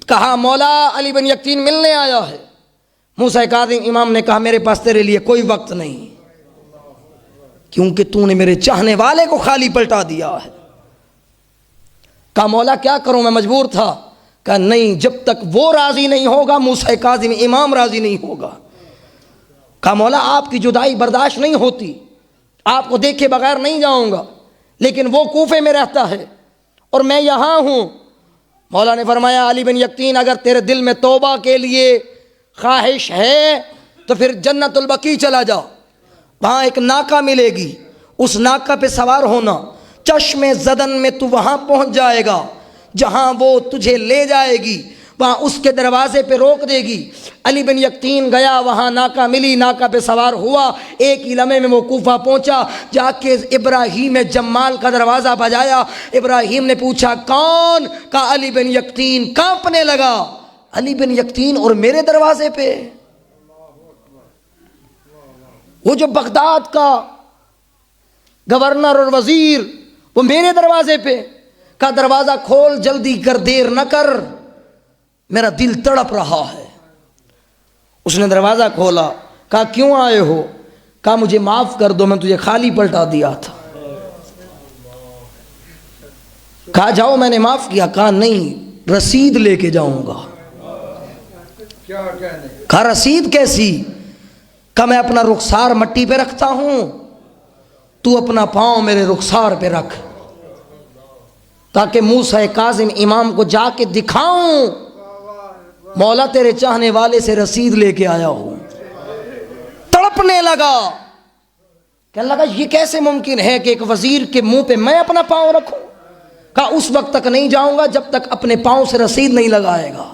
کہا مولا علی بن یقطین ملنے آیا ہے۔ موسیٰ کاظم امام نے کہا میرے پاس تیرے لیے کوئی وقت نہیں، کیونکہ تو نے میرے چاہنے والے کو خالی پلٹا دیا ہے۔ کہا مولا کیا کروں، میں مجبور تھا۔ کہا نہیں، جب تک وہ راضی نہیں ہوگا موسیٰ کاظم امام راضی نہیں ہوگا۔ کہا مولا آپ کی جدائی برداشت نہیں ہوتی، آپ کو دیکھے بغیر نہیں جاؤں گا، لیکن وہ کوفے میں رہتا ہے اور میں یہاں ہوں۔ مولا نے فرمایا علی بن یقطین اگر تیرے دل میں توبہ کے لیے خواہش ہے تو پھر جنت البقیع چلا جا، وہاں ایک ناکہ ملے گی، اس ناکہ پہ سوار ہونا، چشم زدن میں تو وہاں پہنچ جائے گا، جہاں وہ تجھے لے جائے گی وہاں اس کے دروازے پہ روک دے گی۔ علی بن یقطین گیا، وہاں ناکہ ملی، ناکہ پہ سوار ہوا، ایک ہی لمحے میں وہ کوفہ پہنچا، جا کے ابراہیم جمال کا دروازہ بجایا۔ ابراہیم نے پوچھا کون؟ کہا علی بن یقطین۔ کانپنے لگا، علی بن یقطین اور میرے دروازے پہ؟ وہ جو بغداد کا گورنر اور وزیر، وہ میرے دروازے پہ؟ کہا دروازہ کھول، جلدی کر، دیر نہ کر، میرا دل تڑپ رہا ہے۔ اس نے دروازہ کھولا، کہا کیوں آئے ہو؟ کہا مجھے معاف کر دو، میں تجھے خالی پلٹا دیا تھا۔ کہا جاؤ میں نے معاف کیا۔ کہا نہیں، رسید لے کے جاؤں گا۔ کہا رسید کیسی؟ کہا میں اپنا رخسار مٹی پہ رکھتا ہوں، تو اپنا پاؤں میرے رخسار پہ رکھ، تاکہ موسیٰ کاظم امام کو جا کے دکھاؤں مولا تیرے چاہنے والے سے رسید لے کے آیا ہوں۔ تڑپنے لگا، کہنے لگا یہ کیسے ممکن ہے کہ ایک وزیر کے منہ پہ میں اپنا پاؤں رکھوں؟ کہا اس وقت تک نہیں جاؤں گا جب تک اپنے پاؤں سے رسید نہیں لگائے گا۔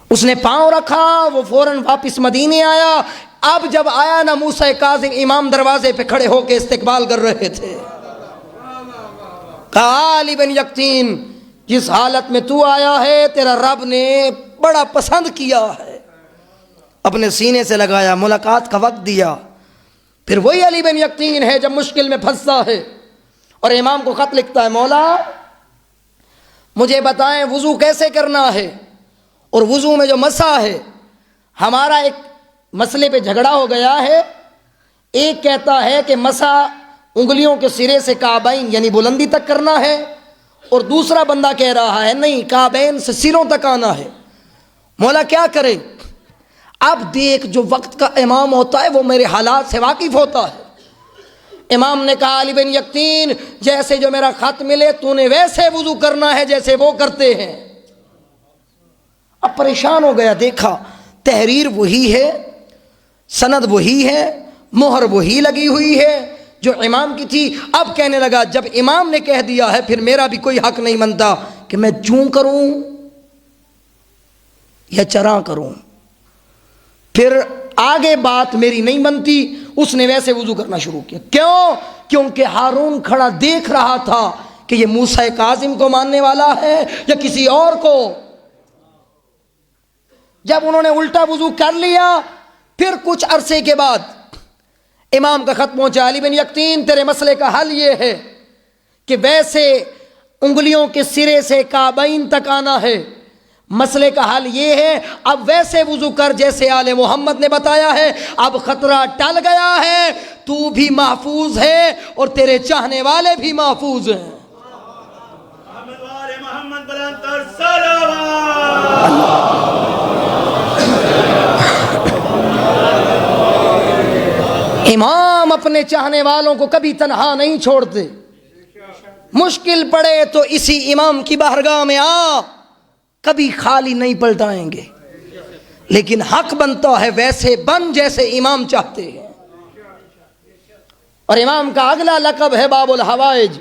اس نے پاؤں رکھا، وہ فوراً واپس مدینے آیا۔ اب جب آیا نا موسیٰ کاظم امام دروازے پہ کھڑے ہو کے استقبال کر رہے تھے۔ کہا علی بن یقطین جس حالت میں تو آیا ہے تیرا رب نے بڑا پسند کیا ہے۔ اپنے سینے سے لگایا، ملاقات کا وقت دیا، پھر وہی علی بن یقین ہے جب مشکل میں پھنستا ہے اور امام کو خط لکھتا ہے، مولا مجھے بتائیں وضو کیسے کرنا ہے، اور وضو میں جو مسح ہے، ہمارا ایک مسئلے پہ جھگڑا ہو گیا ہے، ایک کہتا ہے کہ مسح انگلیوں کے سرے سے کعبین یعنی بلندی تک کرنا ہے، اور دوسرا بندہ کہہ رہا ہے نہیں کعبین سے سروں تک آنا ہے، مولا کیا کرے؟ اب دیکھ جو وقت کا امام ہوتا ہے وہ میرے حالات سے واقف ہوتا ہے۔ امام نے کہا علی بن یقین جیسے جو میرا خط ملے تو نے ویسے وضو کرنا ہے جیسے وہ کرتے ہیں۔ اب پریشان ہو گیا، دیکھا تحریر وہی ہے، سند وہی ہے، مہر وہی لگی ہوئی ہے جو امام کی تھی۔ اب کہنے لگا جب امام نے کہہ دیا ہے پھر میرا بھی کوئی حق نہیں بنتا کہ میں چوں کروں یا چراں کروں، پھر آگے بات میری نہیں بنتی۔ اس نے ویسے وضو کرنا شروع کیا۔ کیوں؟ کیونکہ ہارون کھڑا دیکھ رہا تھا کہ یہ موسیٰ کاظم کو ماننے والا ہے یا کسی اور کو۔ جب انہوں نے الٹا وضو کر لیا پھر کچھ عرصے کے بعد امام کا خط پہنچا، علی بن یقین تیرے مسئلے کا حل یہ ہے کہ ویسے انگلیوں کے سرے سے کعبین تک آنا ہے، مسئلے کا حل یہ ہے اب ویسے وضو کر جیسے آل محمد نے بتایا ہے۔ اب خطرہ ٹل گیا ہے، تو بھی محفوظ ہے اور تیرے چاہنے والے بھی محفوظ ہیں۔ محمد بلند تر صلوات۔ امام اپنے چاہنے والوں کو کبھی تنہا نہیں چھوڑتے، مشکل پڑے تو اسی امام کی بارگاہ میں آ، کبھی خالی نہیں پلٹائیں گے، لیکن حق بنتا ہے ویسے بن جیسے امام چاہتے ہیں۔ اور امام کا اگلا لقب ہے باب الحوائج۔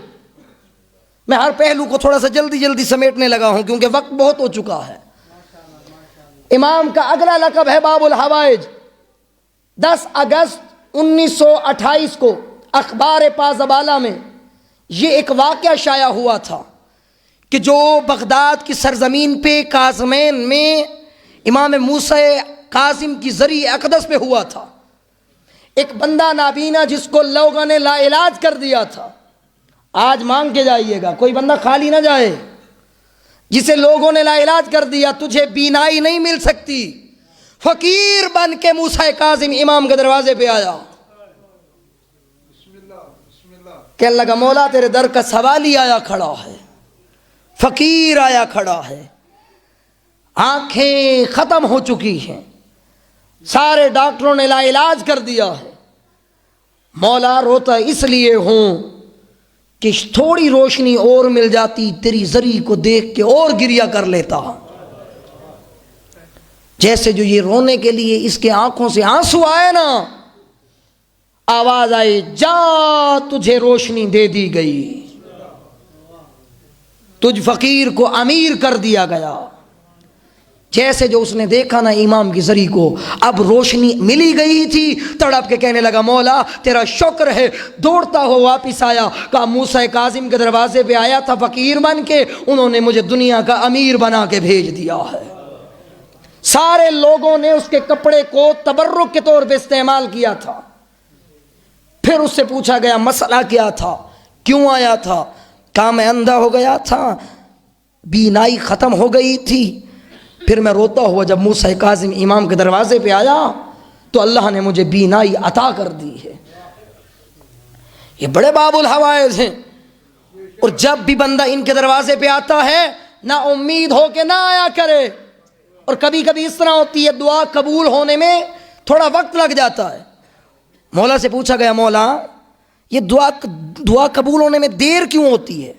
میں ہر پہلو کو تھوڑا سا جلدی سمیٹنے لگا ہوں کیونکہ وقت بہت ہو چکا ہے۔ امام کا اگلا لقب ہے باب الحوائج۔ 10 اگست 1928 کو اخبار پازبالہ میں یہ ایک واقعہ شائع ہوا تھا کہ جو بغداد کی سرزمین پہ کاظمین میں امام موسیٰ کاظم کی زرعی اقدس پہ ہوا تھا۔ ایک بندہ نابینا جس کو لوگوں نے لا علاج کر دیا تھا، آج مانگ کے جائیے گا، کوئی بندہ خالی نہ جائے، جسے لوگوں نے لا علاج کر دیا، تجھے بینائی نہیں مل سکتی، فقیر بن کے موسیٰ کاظم امام کے دروازے پہ آیا، کہنے لگا مولا تیرے در کا سوالی آیا کھڑا ہے، فقیر آیا کھڑا ہے، آنکھیں ختم ہو چکی ہیں، سارے ڈاکٹروں نے لا علاج کر دیا ہے، مولا روتا اس لیے ہوں کہ تھوڑی روشنی اور مل جاتی تیری زری کو دیکھ کے اور گریہ کر لیتا۔ جیسے جو یہ رونے کے لیے اس کے آنکھوں سے آنسو آئے نا، آواز آئی جا تجھے روشنی دے دی گئی، تجھ فقیر کو امیر کر دیا گیا۔ جیسے جو اس نے دیکھا نا امام کی زری کو، اب روشنی ملی گئی تھی، تڑپ کے کہنے لگا مولا تیرا شکر ہے، دوڑتا ہو واپس آیا، کہا موسیٰ کاظم کے دروازے پہ آیا تھا فقیر بن کے، انہوں نے مجھے دنیا کا امیر بنا کے بھیج دیا ہے۔ سارے لوگوں نے اس کے کپڑے کو تبرک کے طور پہ استعمال کیا تھا۔ پھر اس سے پوچھا گیا مسئلہ کیا تھا، کیوں آیا تھا؟ کہا میں اندھا ہو گیا تھا، بینائی ختم ہو گئی تھی، پھر میں روتا ہوا جب موسیٰ کاظم امام کے دروازے پہ آیا تو اللہ نے مجھے بینائی عطا کر دی ہے۔ یہ بڑے باب الحوائج ہیں، اور جب بھی بندہ ان کے دروازے پہ آتا ہے نا امید ہو کے نہ آیا کرے، اور کبھی کبھی اس طرح ہوتی ہے دعا قبول ہونے میں تھوڑا وقت لگ جاتا ہے۔ مولا سے پوچھا گیا مولا یہ دعا قبول ہونے میں دیر کیوں ہوتی ہے؟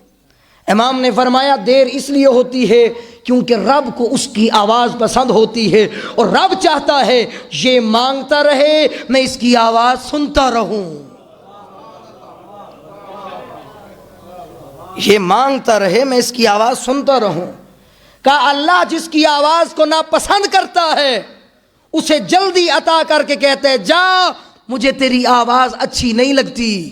امام نے فرمایا دیر اس لیے ہوتی ہے کیونکہ رب کو اس کی آواز پسند ہوتی ہے، اور رب چاہتا ہے یہ مانگتا رہے میں اس کی آواز سنتا رہوں، یہ مانگتا رہے میں اس کی آواز سنتا رہوں۔ کہا اللہ جس کی آواز کو ناپسند کرتا ہے اسے جلدی عطا کر کے کہتے ہیں جا مجھے تیری آواز اچھی نہیں لگتی۔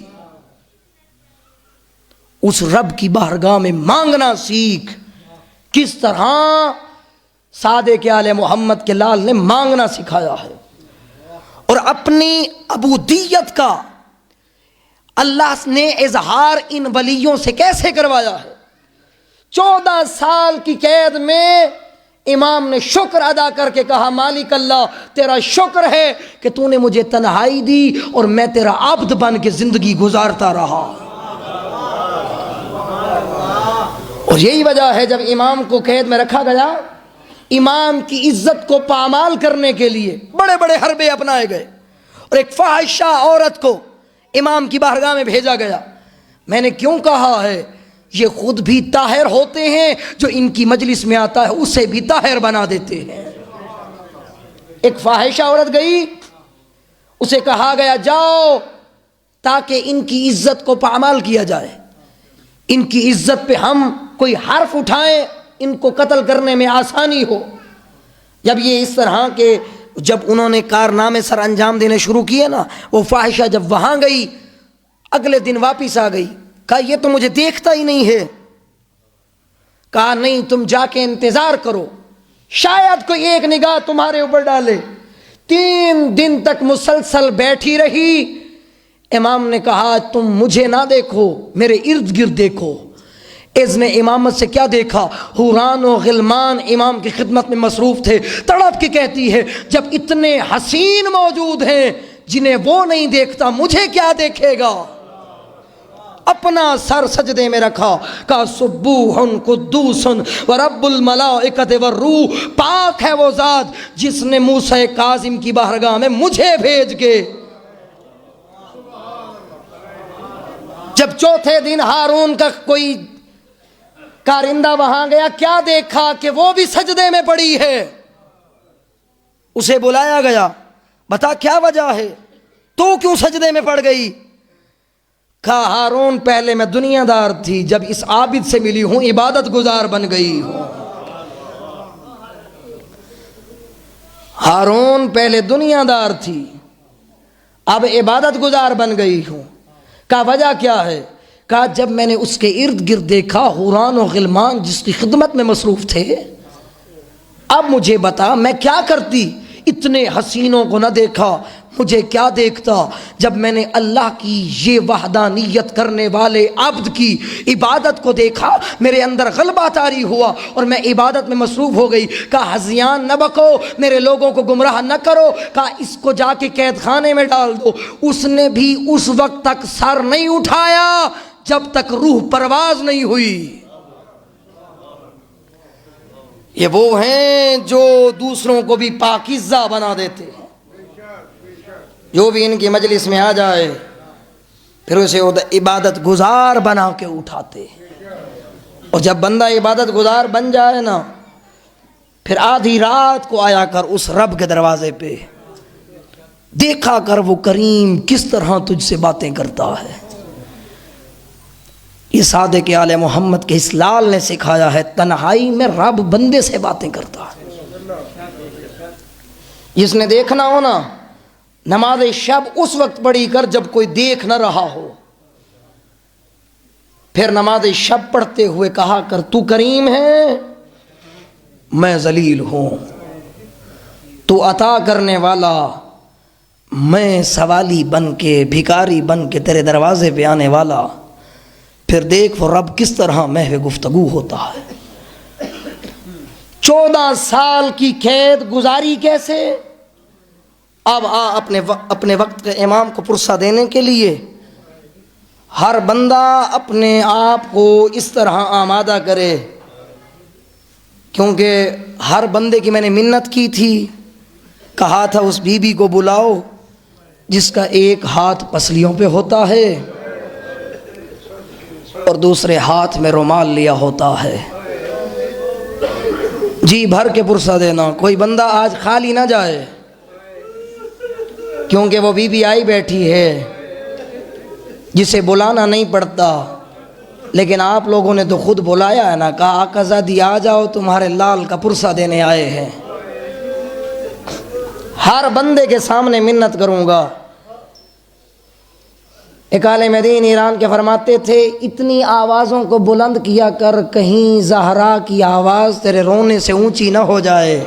اس رب کی بارگاہ میں مانگنا سیکھ، کس طرح سادے کے آل محمد کے لال نے مانگنا سکھایا ہے۔ اور اپنی عبودیت کا اللہ نے اظہار ان ولیوں سے کیسے کروایا ہے. 14 سال کی قید میں امام نے شکر ادا کر کے کہا مالک اللہ تیرا شکر ہے کہ تو نے مجھے تنہائی دی اور میں تیرا عبد بن کے زندگی گزارتا رہا. اور یہی وجہ ہے جب امام کو قید میں رکھا گیا، امام کی عزت کو پامال کرنے کے لیے بڑے بڑے حربے اپنائے گئے اور ایک فاحشہ عورت کو امام کی بارگاہ میں بھیجا گیا. میں نے کیوں کہا ہے یہ خود بھی طاہر ہوتے ہیں، جو ان کی مجلس میں آتا ہے اسے بھی طاہر بنا دیتے ہیں. ایک فاحشہ عورت گئی، اسے کہا گیا جاؤ تاکہ ان کی عزت کو پامال کیا جائے، ان کی عزت پہ ہم کوئی حرف اٹھائیں، ان کو قتل کرنے میں آسانی ہو. جب یہ اس طرح کے جب انہوں نے کارنامے سر انجام دینے شروع کیے نا، وہ فاحشہ جب وہاں گئی اگلے دن واپس آ گئی. کہا یہ تو مجھے دیکھتا ہی نہیں ہے. کہا نہیں تم جا کے انتظار کرو، شاید کوئی ایک نگاہ تمہارے اوپر ڈالے. 3 دن تک مسلسل بیٹھی رہی. امام نے کہا تم مجھے نہ دیکھو، میرے ارد گرد دیکھو. اذن امامت سے کیا دیکھا؟ حوران و غلمان امام کی خدمت میں مصروف تھے. تڑپ کے کہتی ہے جب اتنے حسین موجود ہیں جنہیں وہ نہیں دیکھتا مجھے کیا دیکھے گا. اپنا سر سجدے میں رکھا، کہا سبوح قدوس ورب الملائکۃ والروح، پاک ہے وہ ذات جس نے موسیٰ کاظم کی بارگاہ میں مجھے بھیج کے. جب چوتھے دن ہارون کا کوئی کارندہ وہاں گیا، کیا دیکھا کہ وہ بھی سجدے میں پڑی ہے. اسے بلایا گیا، بتا کیا وجہ ہے، تو کیوں سجدے میں پڑ گئی؟ کہا ہارون پہلے میں دنیا دار تھی، جب اس عابد سے ملی ہوں عبادت گزار بن گئی ہوں. ہارون پہلے دنیا دار تھی، اب عبادت گزار بن گئی ہوں. کہا وجہ کیا ہے؟ کہا جب میں نے اس کے ارد گرد دیکھا حوران و غلمان جس کی خدمت میں مصروف تھے، اب مجھے بتا میں کیا کرتی. اتنے حسینوں کو نہ دیکھا، مجھے کیا دیکھتا. جب میں نے اللہ کی یہ وحدانیت کرنے والے عبد کی عبادت کو دیکھا میرے اندر غلبہ طاری ہوا اور میں عبادت میں مصروف ہو گئی. کہا ہذیان نہ بکو، میرے لوگوں کو گمراہ نہ کرو. کہا اس کو جا کے قید خانے میں ڈال دو. اس نے بھی اس وقت تک سر نہیں اٹھایا جب تک روح پرواز نہیں ہوئی. یہ وہ ہیں جو دوسروں کو بھی پاکیزہ بنا دیتے ہیں. جو بھی ان کی مجلس میں آ جائے پھر اسے عبادت گزار بنا کے اٹھاتے. اور جب بندہ عبادت گزار بن جائے نا، پھر آدھی رات کو آیا کر اس رب کے دروازے پہ، دیکھا کر وہ کریم کس طرح تجھ سے باتیں کرتا ہے. یہ صادق آل محمد کے اس لال نے سکھایا ہے، تنہائی میں رب بندے سے باتیں کرتا ہے. جس نے دیکھنا ہو نا، نماز شب اس وقت پڑھی کر جب کوئی دیکھ نہ رہا ہو. پھر نماز شب پڑھتے ہوئے کہا کر تو کریم ہے، میں ذلیل ہوں. تو عطا کرنے والا، میں سوالی بن کے بھکاری بن کے تیرے دروازے پہ آنے والا. پھر دیکھ وہ رب کس طرح محو گفتگو ہوتا ہے. 14 سال کی قید گزاری کیسے؟ اب اپنے وقت کے امام کو پرسہ دینے کے لیے ہر بندہ اپنے آپ کو اس طرح آمادہ کرے، کیونکہ ہر بندے کی میں نے منت کی تھی. کہا تھا اس بی بی کو بلاؤ جس کا ایک ہاتھ پسلیوں پہ ہوتا ہے اور دوسرے ہاتھ میں رومال لیا ہوتا ہے. جی بھر کے پرسہ دینا، کوئی بندہ آج خالی نہ جائے، کیونکہ وہ بی بی آئی بیٹھی ہے جسے بلانا نہیں پڑتا. لیکن آپ لوگوں نے تو خود بلایا ہے نا، کہا آقا زادی آ جاؤ تمہارے لال کا پرسہ دینے آئے ہیں. ہر بندے کے سامنے منت کروں گا. ایک عالم دین ایران کے فرماتے تھے اتنی آوازوں کو بلند کیا کر کہیں زہرا کی آواز تیرے رونے سے اونچی نہ ہو جائے.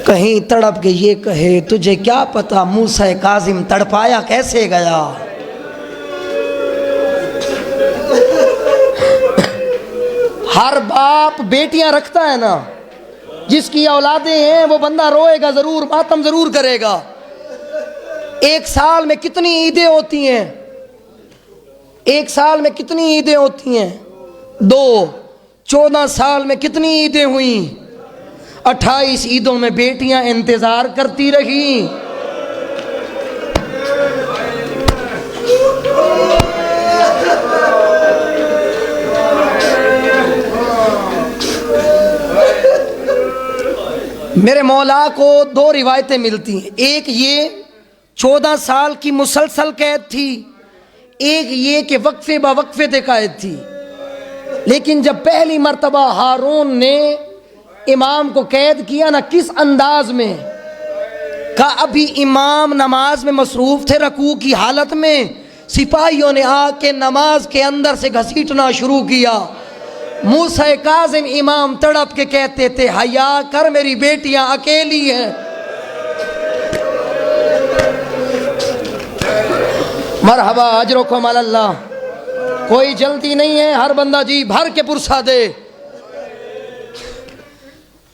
کہیں تڑپ کے یہ کہے تجھے کیا پتا موسیٰ کاظم تڑپایا کیسے گیا. ہر باپ بیٹیاں رکھتا ہے نا, جس کی اولادیں ہیں وہ بندہ روئے گا ضرور, ماتم ضرور کرے گا. ایک سال میں کتنی عیدیں ہوتی ہیں, ایک سال میں کتنی عیدیں ہوتی ہیں؟ 2. 14 سال میں کتنی عیدیں ہوئیں؟ 28 عیدوں میں بیٹیاں انتظار کرتی رہیں. میرے مولا کو 2 روایتیں ملتی ہیں. ایک یہ 14 سال کی مسلسل قید تھی, ایک یہ کہ وقفے با وقفے تے قید تھی. لیکن جب پہلی مرتبہ ہارون نے امام کو قید کیا نا, کس انداز میں کہا, ابھی امام نماز میں مصروف تھے رکوع کی حالت میں, سپاہیوں نے آ کے نماز کے اندر سے گھسیٹنا شروع کیا. موسیٰ کاظم امام تڑپ کے کہتے تھے حیا کر میری بیٹیاں اکیلی ہیں. مرحبا اجرکم علی اللہ. کوئی جلدی نہیں ہے, ہر بندہ جی بھر کے پرسا دے.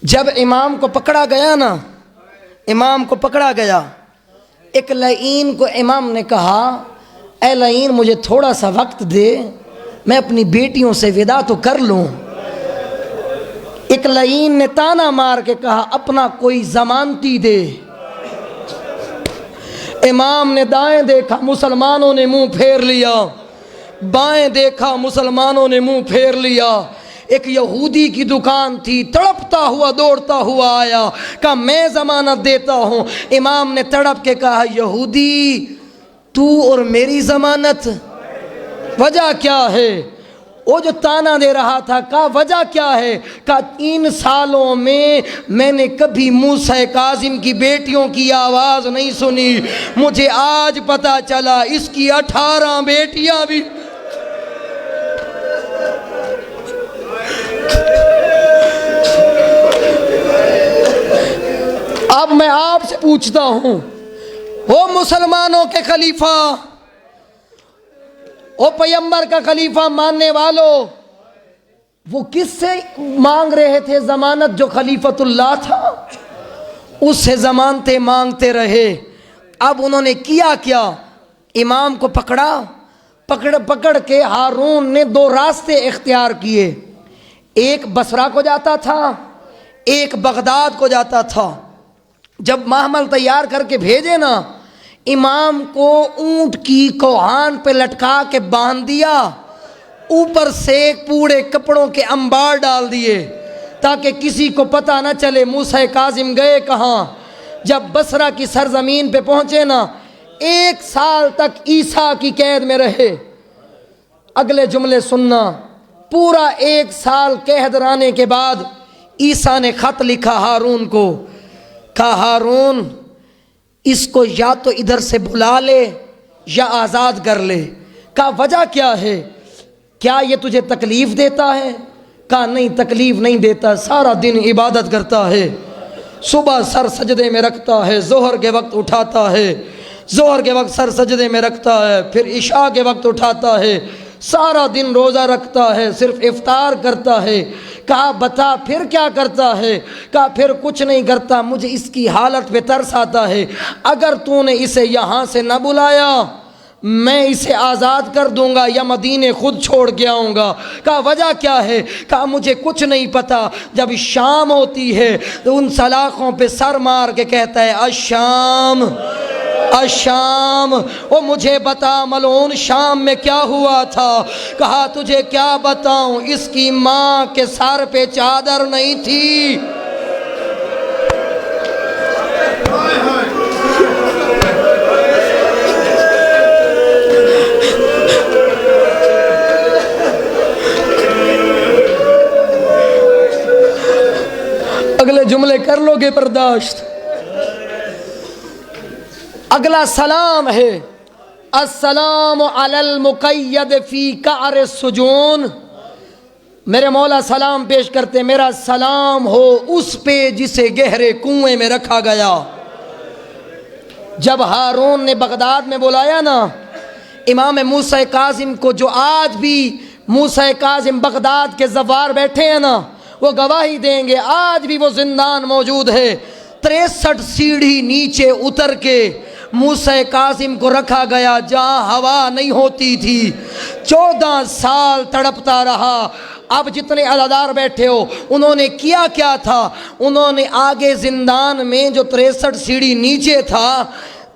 جب امام کو پکڑا گیا نا, امام کو پکڑا گیا, ایک لعین کو امام نے کہا اے لعین مجھے تھوڑا سا وقت دے, میں اپنی بیٹیوں سے وداع تو کر لوں. ایک لعین نے تانا مار کے کہا اپنا کوئی ضمانتی دے. امام نے دائیں دیکھا, مسلمانوں نے منہ پھیر لیا, بائیں دیکھا, مسلمانوں نے منہ پھیر لیا. ایک یہودی کی دکان تھی, تڑپتا ہوا دوڑتا ہوا آیا, کہا میں ضمانت دیتا ہوں. امام نے تڑپ کے کہا یہودی تو اور میری ضمانت, وجہ کیا ہے؟ وہ جو تانا دے رہا تھا کہا وجہ کیا ہے؟ کہا 3 سالوں میں نے کبھی موسیٰ کاظم کی بیٹیوں کی آواز نہیں سنی, مجھے آج پتا چلا اس کی 18 بیٹیاں بھی. اب میں آپ سے پوچھتا ہوں, وہ مسلمانوں کے خلیفہ, وہ پیغمبر کا خلیفہ ماننے والوں, وہ کس سے مانگ رہے تھے ضمانت؟ جو خلیفۃ اللہ تھا اس سے ضمانتیں مانگتے رہے. اب انہوں نے کیا کیا, امام کو پکڑ کے ہارون نے 2 راستے اختیار کیے. ایک بصرہ کو جاتا تھا, ایک بغداد کو جاتا تھا. جب محمل تیار کر کے بھیجے نا, امام کو اونٹ کی کوہان پہ لٹکا کے باندھ دیا, اوپر سے پورے کپڑوں کے انبار ڈال دیے تاکہ کسی کو پتہ نہ چلے موسیٰ کاظم گئے کہاں. جب بصرہ کی سرزمین پہ پہنچے نا, 1 سال تک عیسیٰ کی قید میں رہے. اگلے جملے سننا, پورا 1 سال قید رہنے کے بعد عیسیٰ نے خط لکھا ہارون کو, کہا ہارون اس کو یا تو ادھر سے بلا لے یا آزاد کر لے. کہا وجہ کیا ہے؟ کیا یہ تجھے تکلیف دیتا ہے؟ کہا نہیں تکلیف نہیں دیتا, سارا دن عبادت کرتا ہے, صبح سر سجدے میں رکھتا ہے, ظہر کے وقت اٹھاتا ہے, ظہر کے وقت سر سجدے میں رکھتا ہے, پھر عشاء کے وقت اٹھاتا ہے, سارا دن روزہ رکھتا ہے, صرف افطار کرتا ہے. کہا بتا پھر کیا کرتا ہے؟ کہا پھر کچھ نہیں کرتا, مجھے اس کی حالت پہ ترس آتا ہے, اگر تو نے اسے یہاں سے نہ بلایا میں اسے آزاد کر دوں گا یا مدینے خود چھوڑ کے آؤں گا. کہا وجہ کیا ہے؟ کہا مجھے کچھ نہیں پتا. جب شام ہوتی ہے تو ان سلاخوں پہ سر مار کے کہتا ہے الشام الشام. او مجھے بتا ملعون شام میں کیا ہوا تھا؟ کہا تجھے کیا بتاؤں, اس کی ماں کے سر پہ چادر نہیں تھی. اگلے جملے کر لو گے برداشت. اگلا سلام ہے السلام علی المقید فی قعر السجون. میرے مولا سلام پیش کرتے، میرا سلام ہو اس پہ جسے گہرے کنویں میں رکھا گیا۔ جب ہارون نے بغداد میں بلایا نا امام موسیٰ کاظم کو، جو آج بھی موسیٰ کاظم بغداد کے زوار بیٹھے ہیں نا وہ گواہی دیں گے، آج بھی وہ زندان موجود ہے۔ 63 سیڑھی نیچے اتر کے موسیٰ کاظم کو رکھا گیا جہاں ہوا نہیں ہوتی تھی، 14 سال تڑپتا رہا۔ اب جتنے عزادار بیٹھے ہو انہوں نے کیا کیا تھا؟ انہوں نے آگے زندان میں جو 63 سیڑھی نیچے تھا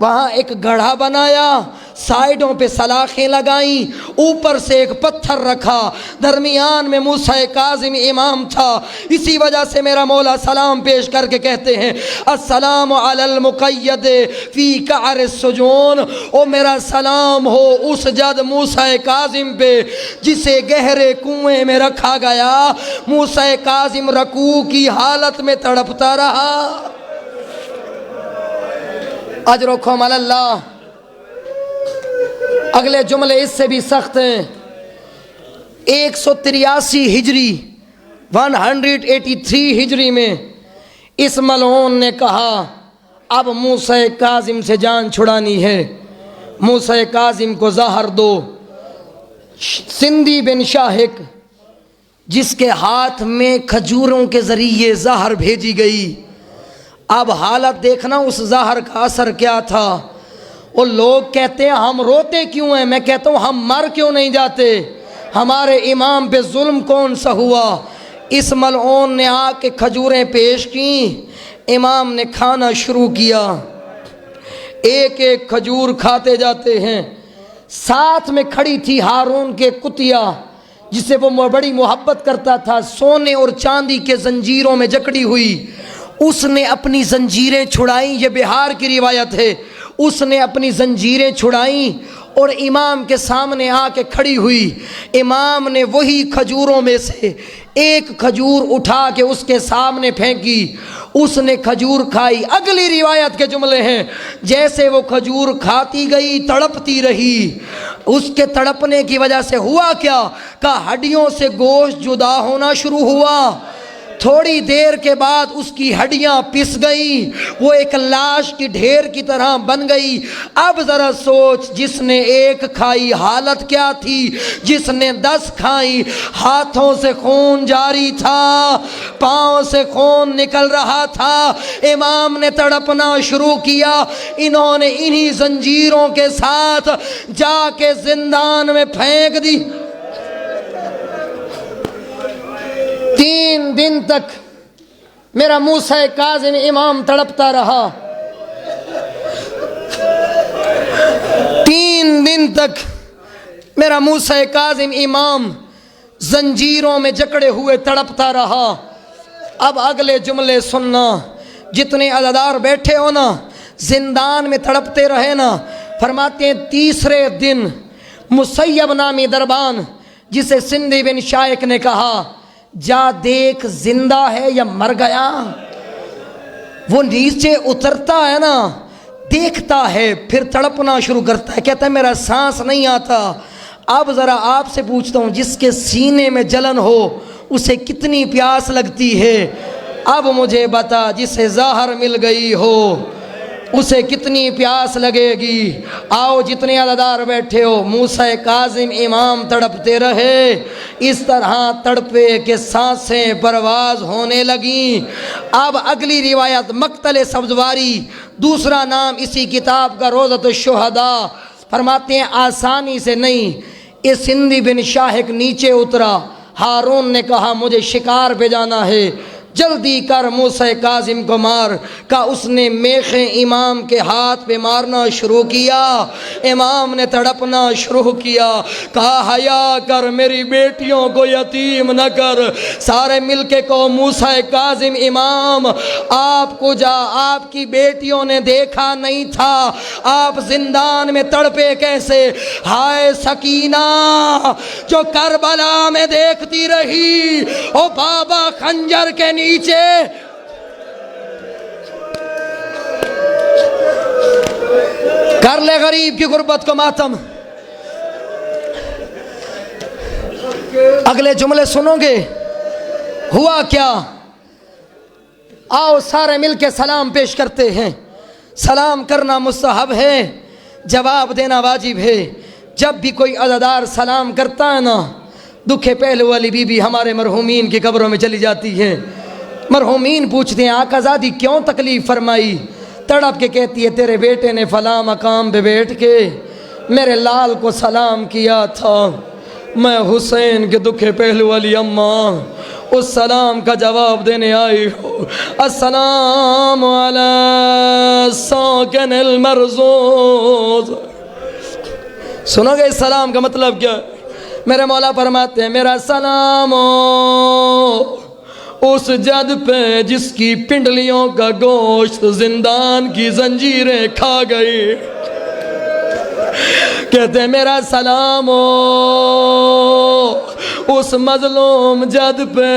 وہاں ایک گڑھا بنایا، سائیڈوں پہ سلاخیں لگائیں، اوپر سے ایک پتھر رکھا، درمیان میں موسیٰ کاظم امام تھا۔ اسی وجہ سے میرا مولا سلام پیش کر کے کہتے ہیں السلام علی المقید فی قعر السجون، او میرا سلام ہو اس جد موسیٰ کاظم پہ جسے گہرے کنویں میں رکھا گیا۔ موسیٰ کاظم رکوع کی حالت میں تڑپتا رہا۔ اجرکم علی اللہ۔ اگلے جملے اس سے بھی سخت ہیں۔ 183 ہجری 183 ہجری میں اس ملعون نے کہا اب موسیٰ کاظم سے جان چھڑانی ہے، موسیٰ کاظم کو زہر دو۔ سندھی بن شاہق جس کے ہاتھ میں کھجوروں کے ذریعے زہر بھیجی گئی، اب حالت دیکھنا اس زہر کا اثر کیا تھا۔ وہ لوگ کہتے ہیں ہم روتے کیوں ہیں، میں کہتا ہوں ہم مر کیوں نہیں جاتے، ہمارے امام پہ ظلم کون سا ہوا۔ اس ملعون نے آ کے کھجوریں پیش کیں، امام نے کھانا شروع کیا، ایک ایک کھجور کھاتے جاتے ہیں۔ ساتھ میں کھڑی تھی ہارون کے کتیا جسے وہ بڑی محبت کرتا تھا، سونے اور چاندی کے زنجیروں میں جکڑی ہوئی۔ اس نے اپنی زنجیریں چھڑائیں، یہ بہار کی روایت ہے، اس نے اپنی زنجیریں چھڑائیں اور امام کے سامنے آ کے کھڑی ہوئی۔ امام نے وہی کھجوروں میں سے ایک کھجور اٹھا کے اس کے سامنے پھینکی، اس نے کھجور کھائی۔ اگلی روایت کے جملے ہیں جیسے وہ کھجور کھاتی گئی تڑپتی رہی۔ اس کے تڑپنے کی وجہ سے ہوا کیا کہ ہڈیوں سے گوشت جدا ہونا شروع ہوا۔ تھوڑی دیر کے بعد اس کی ہڈیاں پس گئیں، وہ ایک لاش کی ڈھیر کی طرح بن گئی۔ اب ذرا سوچ، جس نے ایک کھائی حالت کیا تھی، جس نے 10 کھائی ہاتھوں سے خون جاری تھا، پاؤں سے خون نکل رہا تھا۔ امام نے تڑپنا شروع کیا، انہوں نے انہی زنجیروں کے ساتھ جا کے زندان میں پھینک دی۔ 3 دن تک میرا موسیٰ کاظم امام تڑپتا رہا، 3 دن تک میرا موسیٰ کاظم امام زنجیروں میں جکڑے ہوئے تڑپتا رہا۔ اب اگلے جملے سننا، جتنے عزادار بیٹھے ہو نا زندان میں تڑپتے رہے نا، فرماتے ہیں تیسرے دن مسیب نامی دربان جسے سندھی بن شائق نے کہا جا دیکھ زندہ ہے یا مر گیا۔ وہ نیچے اترتا ہے نا، دیکھتا ہے، پھر تڑپنا شروع کرتا ہے، کہتا ہے میرا سانس نہیں آتا۔ اب ذرا آپ سے پوچھتا ہوں، جس کے سینے میں جلن ہو اسے کتنی پیاس لگتی ہے؟ اب مجھے بتا، جسے زہر مل گئی ہو اسے کتنی پیاس لگے گی؟ آؤ جتنے عزادار بیٹھے ہو، موسیٰ کاظم امام تڑپتے رہے، اس طرح تڑپے کہ سانسیں پرواز ہونے لگیں۔ اب اگلی روایت مقتل سبزواری، دوسرا نام اسی کتاب کا روضۃ الشہداء، فرماتے ہیں آسانی سے نہیں، اس سندھی بن شاہق نیچے اترا، ہارون نے کہا مجھے شکار پہ جانا ہے، جلدی کر موسیٰ کاظم کو مار، کہ اس نے میخیں امام کے ہاتھ پہ مارنا شروع کیا۔ امام نے تڑپنا شروع کیا، کہا حیا کر، میری بیٹیوں کو یتیم نہ کر۔ سارے مل کے کہو موسیٰ کاظم امام آپ کو جا، آپ کی بیٹیوں نے دیکھا نہیں تھا آپ زندان میں تڑپے کیسے۔ ہائے سکینہ جو کربلا میں دیکھتی رہی، او بابا خنجر کے نیچے کر لے غریب کی غربت کو ماتم۔ اگلے جملے سنو گے؟ ہوا کیا؟ آؤ سارے مل کے سلام پیش کرتے ہیں. سلام کرنا مستحب ہے، جواب دینا واجب ہے. جب بھی کوئی عزادار سلام کرتا ہے نا، دکھے پہلو والی بی بی ہمارے مرحومین کی قبروں میں چلی جاتی ہے. مرحومین پوچھتے ہیں آقا زادی کیوں تکلیف فرمائی؟ تڑپ کے کہتی ہے تیرے بیٹے نے فلاں مقام پہ بیٹھ کے میرے لال کو سلام کیا تھا، میں حسین کے دکھے پہلو والی اماں اس سلام کا جواب دینے آئی ہوں. السلام علی ساکن المرزوز. سنو گے اس سلام کا مطلب کیا ہے؟ میرے مولا فرماتے ہیں میرا سلام اس جد پہ جس کی پنڈلیوں کا گوشت زندان کی زنجیریں کھا گئی. کہتے ہیں میرا سلام اس مظلوم جد پہ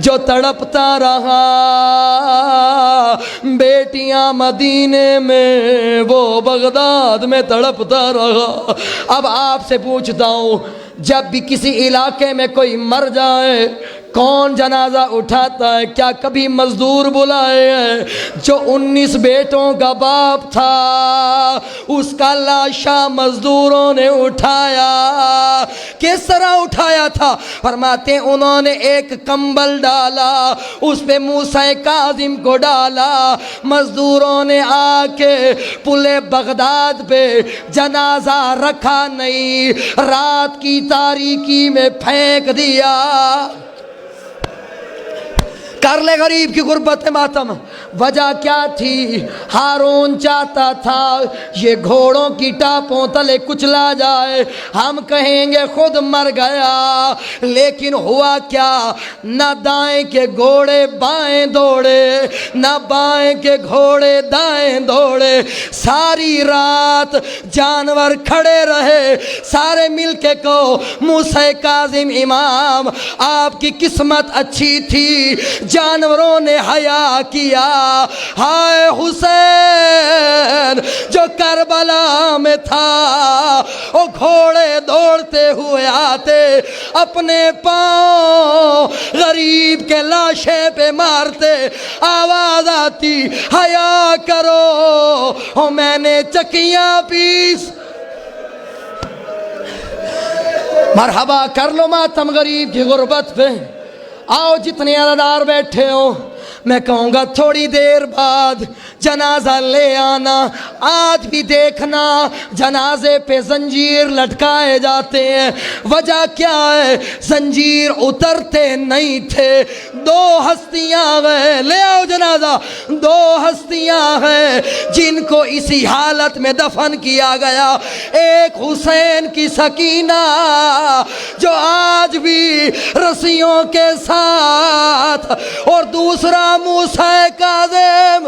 جو تڑپتا رہا بیٹیاں مدینے میں وہ بغداد میں تڑپتا رہا. اب آپ سے پوچھتا ہوں جب بھی کسی علاقے میں کوئی مر جائے کون جنازہ اٹھاتا ہے؟ کیا کبھی مزدور بلائے ہیں؟ جو 19 بیٹوں کا باپ تھا اس کا لاشا مزدوروں نے اٹھایا. کس طرح اٹھایا تھا؟ فرماتے ہیں انہوں نے ایک کمبل ڈالا، اس پہ موسیٰ کاظم کو ڈالا، مزدوروں نے آ کے پلے بغداد پہ جنازہ رکھا نہیں، رات کی تاریکی میں پھینک دیا. کر لے غریب کی غربت ماتم. وجہ کیا تھی؟ ہارون چاہتا تھا یہ گھوڑوں کی ٹاپوں تلے کچلا جائے، ہم کہیں گے خود مر گیا. لیکن ہوا کیا؟ نہ دائیں کے گھوڑے بائیں دوڑے، نہ بائیں کے گھوڑے دائیں دوڑے. ساری رات جانور کھڑے رہے. سارے مل کے کہو موسیٰ کاظم امام آپ کی قسمت اچھی تھی، جانوروں نے حیا کیا. ہائے حسین جو کربلا میں تھا، وہ گھوڑے دوڑتے ہوئے آتے، اپنے پاؤں غریب کے لاشے پہ مارتے، آواز آتی حیا کرو میں نے چکیاں پیس. مرحبا کر لو ماتم غریب کی غربت پہ. آؤ جتنے عزادار بیٹھے ہو میں کہوں گا تھوڑی دیر بعد جنازہ لے آنا. آج بھی دیکھنا جنازے پہ زنجیر لٹکائے جاتے ہیں. وجہ کیا ہے؟ زنجیر اترتے نہیں تھے. 2 ہستیاں ہیں، لے آؤ جنازہ. 2 ہستیاں ہیں جن کو اسی حالت میں دفن کیا گیا. ایک حسین کی سکینہ جو آج بھی رسیوں کے ساتھ، اور دوسرا موسیٰ کاظم.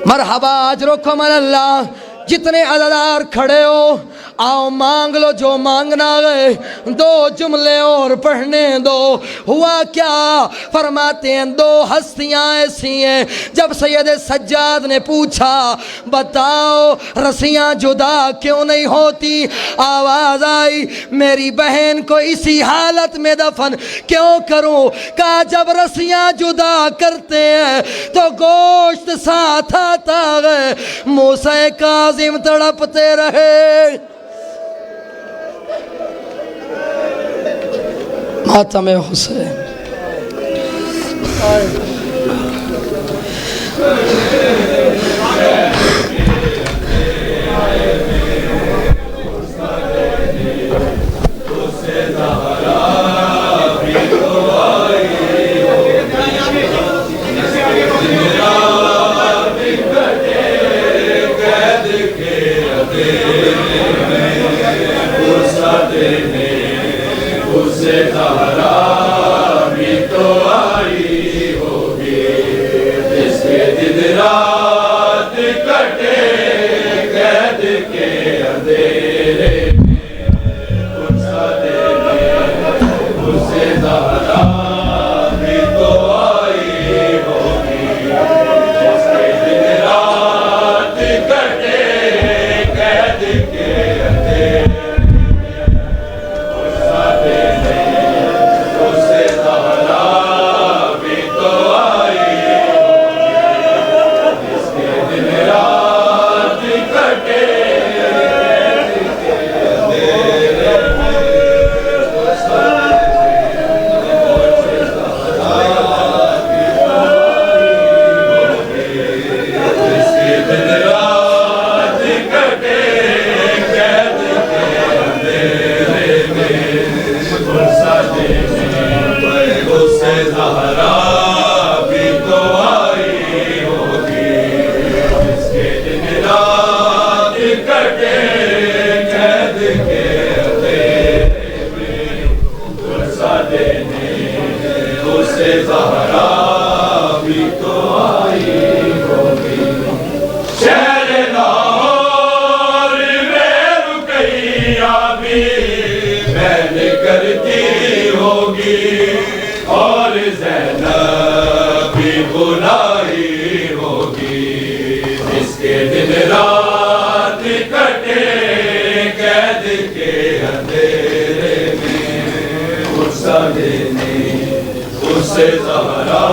مرحبا اجرکم اللہ. جتنے عزادار کھڑے ہو آؤ مانگ لو جو مانگنا ہے. 2 جملے اور پڑھنے دو. ہوا کیا؟ فرماتے ہیں 2 ہستیاں ایسی ہیں جب سید سجاد نے پوچھا بتاؤ رسیاں جدا کیوں نہیں ہوتی، آواز آئی میری بہن کو اسی حالت میں دفن کیوں کروں؟ کہا جب رسیاں جدا کرتے ہیں تو گوشت ساتھ آتا ہے. موسیٰ کاظم تڑپتے رہے. ماتم حسین. بھی بہن کرتی ہوگی اور زینب بھی بلائی ہوگی جس کے دن رات کٹے قید کے اندھیرے میں غصہ دینے اسے زہرا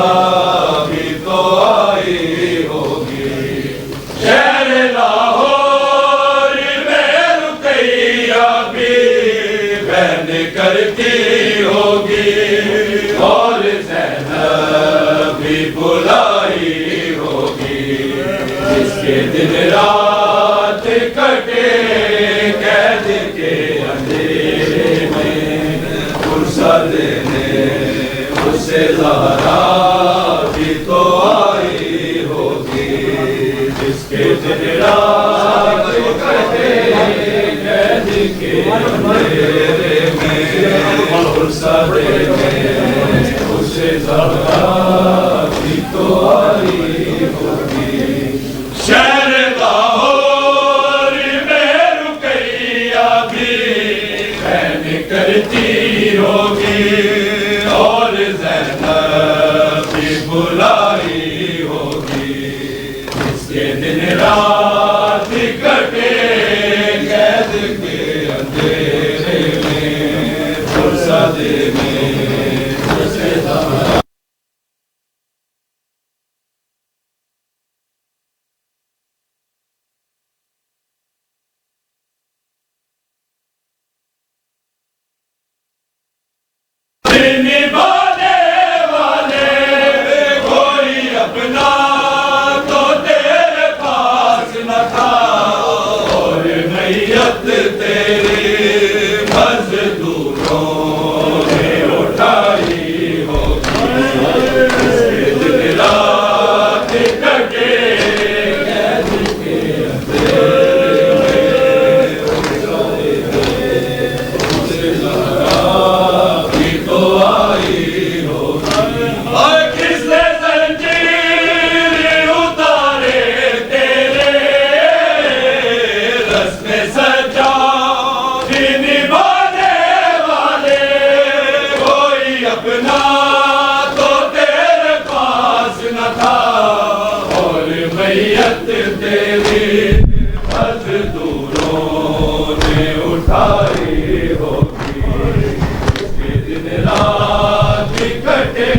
بھی تو آئی ہوگی شہر لاہور میں رقیہ بھی بہن کرتی ہوگی اور زینب بھی بلائی ہوگی جس کے دن رات کٹے قید کے اندھیرے میں غصہ دینے اسے زہرا بھی تو آئی ہوگی جس کے دن رات کٹے قید کے اندھیرے میں غصہ دینے اسے زہرا بھی تو آئی ہوگی شہر لاہور میں رقیہ بھی بہن کرتی ہوگی اور زینب بھی بلائی ہوگی جس کے دن رات کٹے قید کے اندھیرے میں غصہ دینے اسے زہرا نبھانے والے کوئی اپنا تو تیرے پاس نہ تھا اور میت تیری مزدوروں نے اٹھائی ہوگی دن رات کٹے قید کے اندھیرے اسے زہرا بھی تو آئی ہوگی اور کس نے زنجیر اتارے تیرے رسم سجا نبھانے والے کوئی اپنا تو تیرے پاس نہ تھا اور میت تیری مزدوروں نے اٹھائی ہوگی دن رات کٹے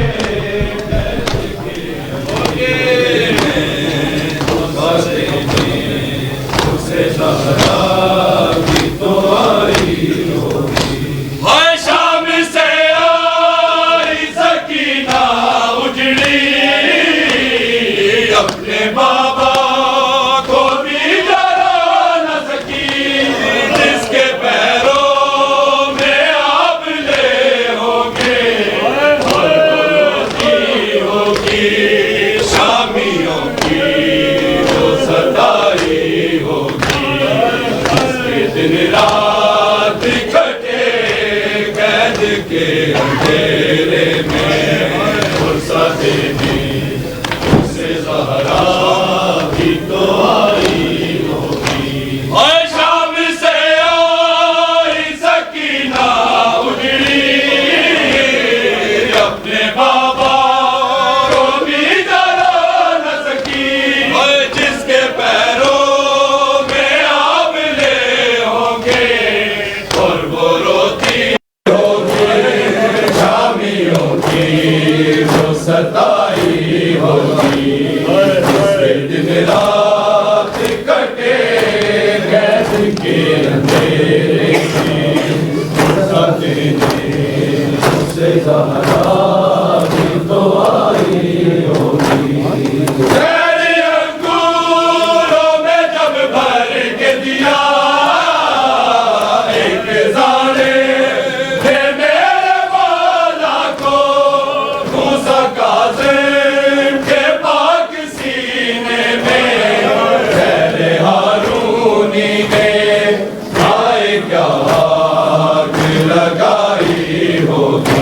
قید کے اندھیرے میں غصہ دینے اسے زہرا بھی تو آئی ہوگی ہائے شام سے آئی سکینہ اجڑی اپنے بابا کو بھی ڈرا نہ سکی جس کے پیروں میں آپ لے ہوگے اور روتی ہوگی شامیوں کی جو ستائی ہوگی جس کے دن رات کٹے قید کے اندھیرے میں غصہ دینے اسے زہرا بھی تو آئی ہوگی اور شام سے آئی سکینہ اجڑی اپنے بابا کو بھی ڈرا نہ سکی اور جس کے پیروں میں آپ لے ہوں گے اور وہ روتی ہوگی شامیوں کی جو ستائی ہوگی جس کے دن رات کٹے قید کے اندھیرے میں غصہ دینے اسے زہرا بھی تو آئی ہوگی تیری انگوروں میں جب بھر کے دیا ایک زانے تھے میرے والا کو موسیٰ کاظم کے پاک سینے میں خیر ہارونی نے آئے کیا آگ لگائی ہوگی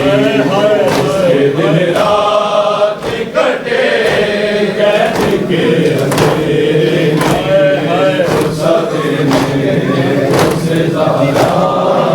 اس کے دن رات کٹے قید کے اندھیرے میں غصہ دینے اسے زہرا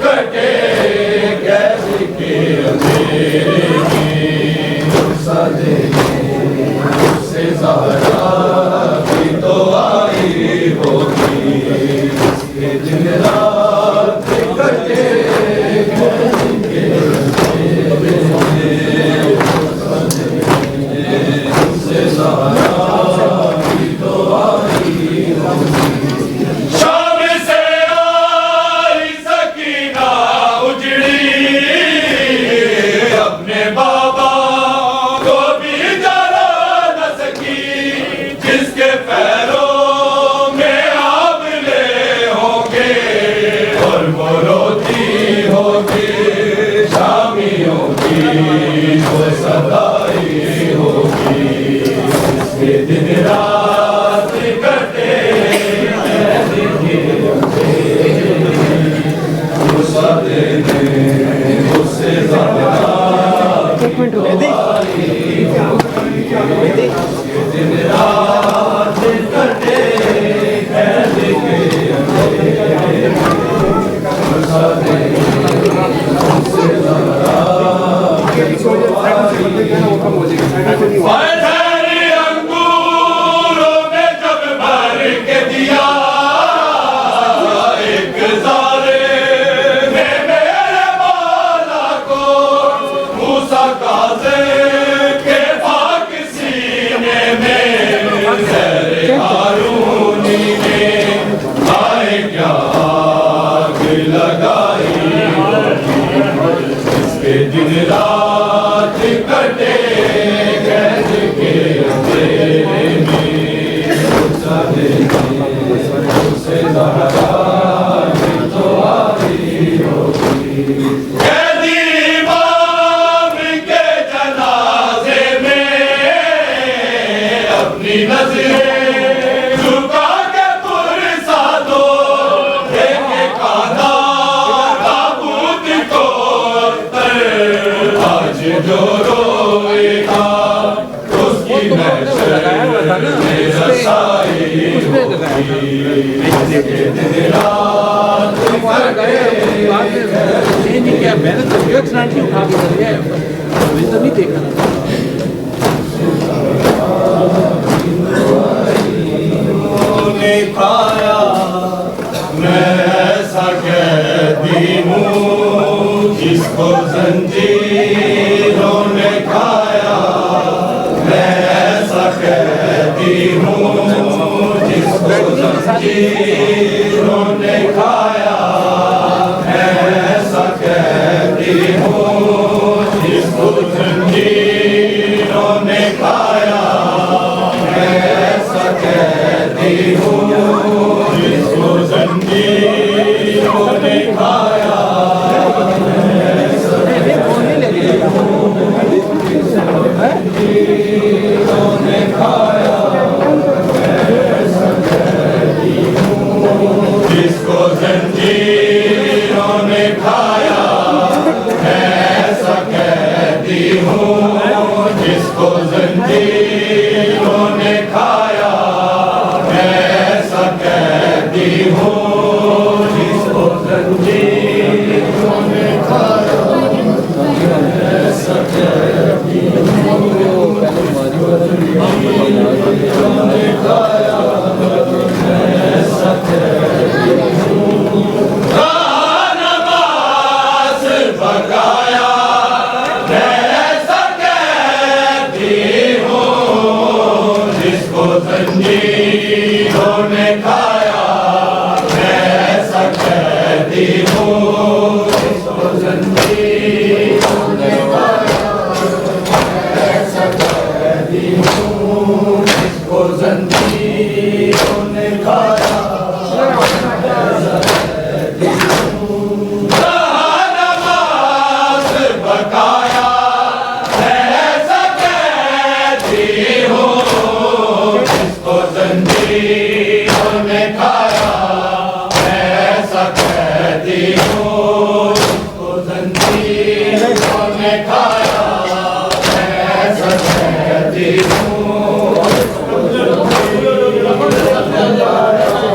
کٹے قید کے اندھیرے میں سدے سے زہرا بھی تو آئی ہوگی اس کے دن رات کٹے قید کے اندھیرے میں سے زہرا بھی تو آئی ہوگی شام سے آئی سکینہ اجڑی اپنے بابا کو بھی جلا نہ سکی جس کے پیروں میں آبلے ہوں گے اور وہ روتی ہوگی شامیوں کی وہ صدائی ہوگی اس کے دن رات کٹے انگوروں میں جب بھر کے دیا ایک زارے میں میرے مولا کو موسیٰ کاظم کے پاک سینے میں زہر ہارونی نے آئے کیا آگ لگائی ہوگی اس کے دن رات کٹے قید کے اندھیرے میں سے زہرا بھی تو آئی ہوگی قیدی امام کے جنازے میں اپنی نظریں جھکا کے پرسا دو دیکھے کانا تابوت کو آج جو روئے گا اس کی محشر میں رسائی ہوگی اس کے دن رات نے کھایا میں ایسا قیدی ہوں جس کو زنجیروں نے کھایا میں ایسا قیدی ہوں جس کو زنجیروں نے کھایا میں ایسا قیدی ہوں جس کو زنجیروں نے کھایا میں ایسا قیدی ہوں جس کو زنجیروں نے کھایا جس کو زنجیروں نے کھایا ایسا قیدی ہوں جس کو زنجیروں نے کھایا ایسا قیدی ہوں جس کو زنجیروں نے کھایا ایسا قیدی ہوں نے کھایا ایسا قیدی نماز پکایا ایسا قیدی ہوں جس کو زنجیروں نے کھایا ایسا قیدی ہوں جس کو زنجیروں نے کھایا ایسا قیدی ہوں جس کو زنجیروں نے کھایا نماز پکایا ایسا قیدی ہوں جس کو زنجیروں نے کھایا ایسا قیدی ہوں جس کو زنجیروں نے کھایا ایسا قیدی ہوں جس کو زنجیروں نے کھایا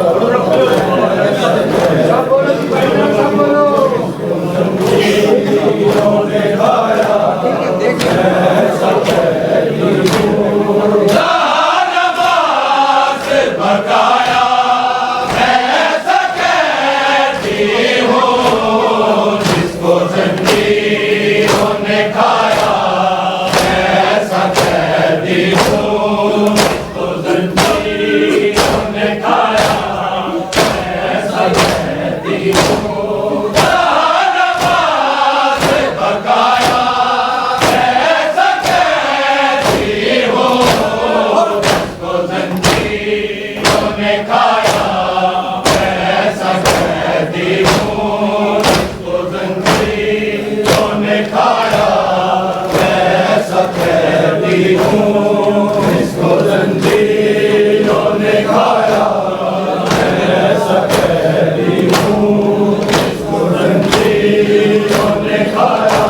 نے کھایا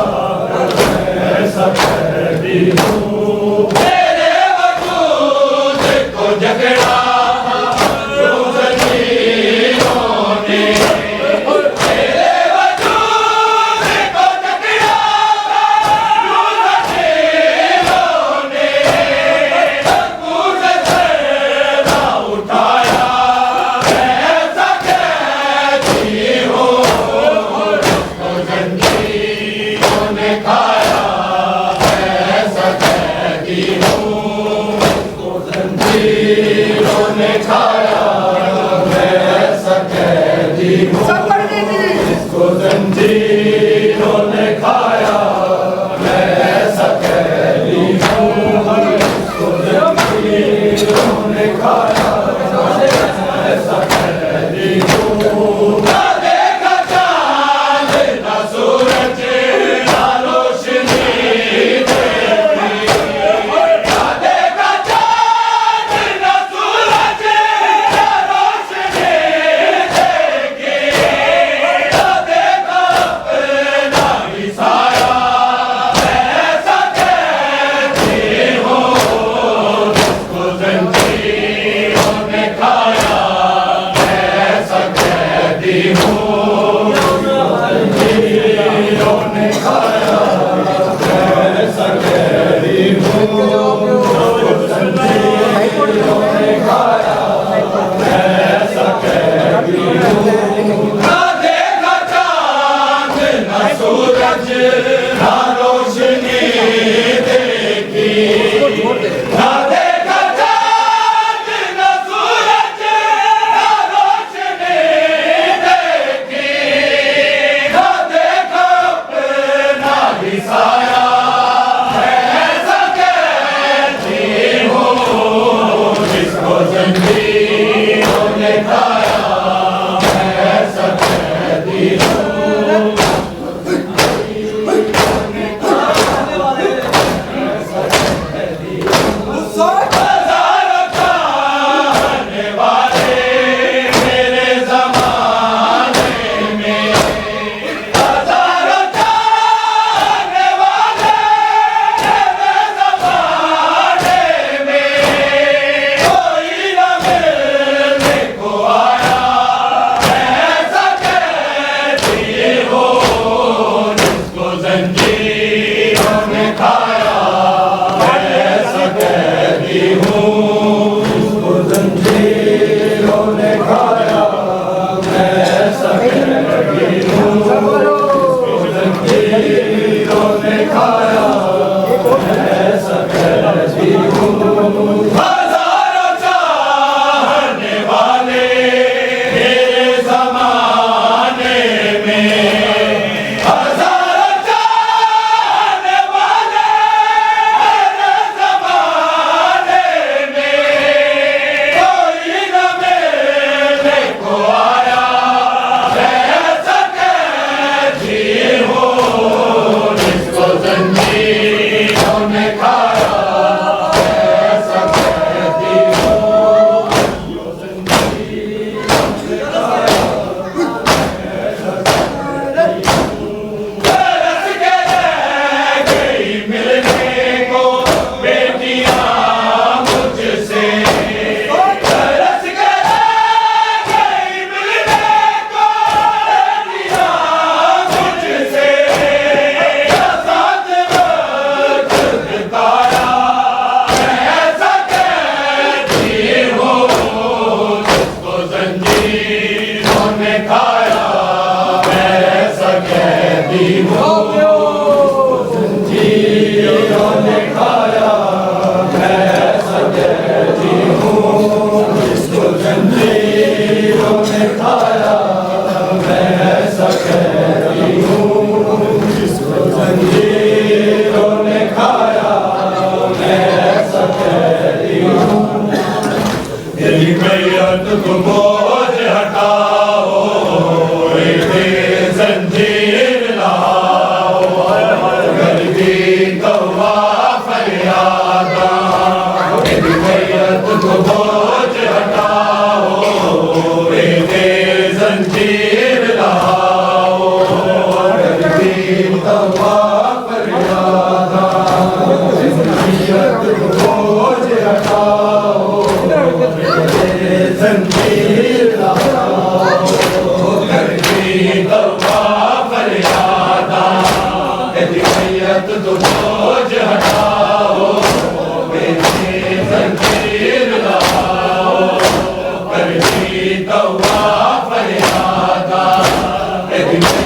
ایسا قیدی ہوں میرے وجود کو جھگڑا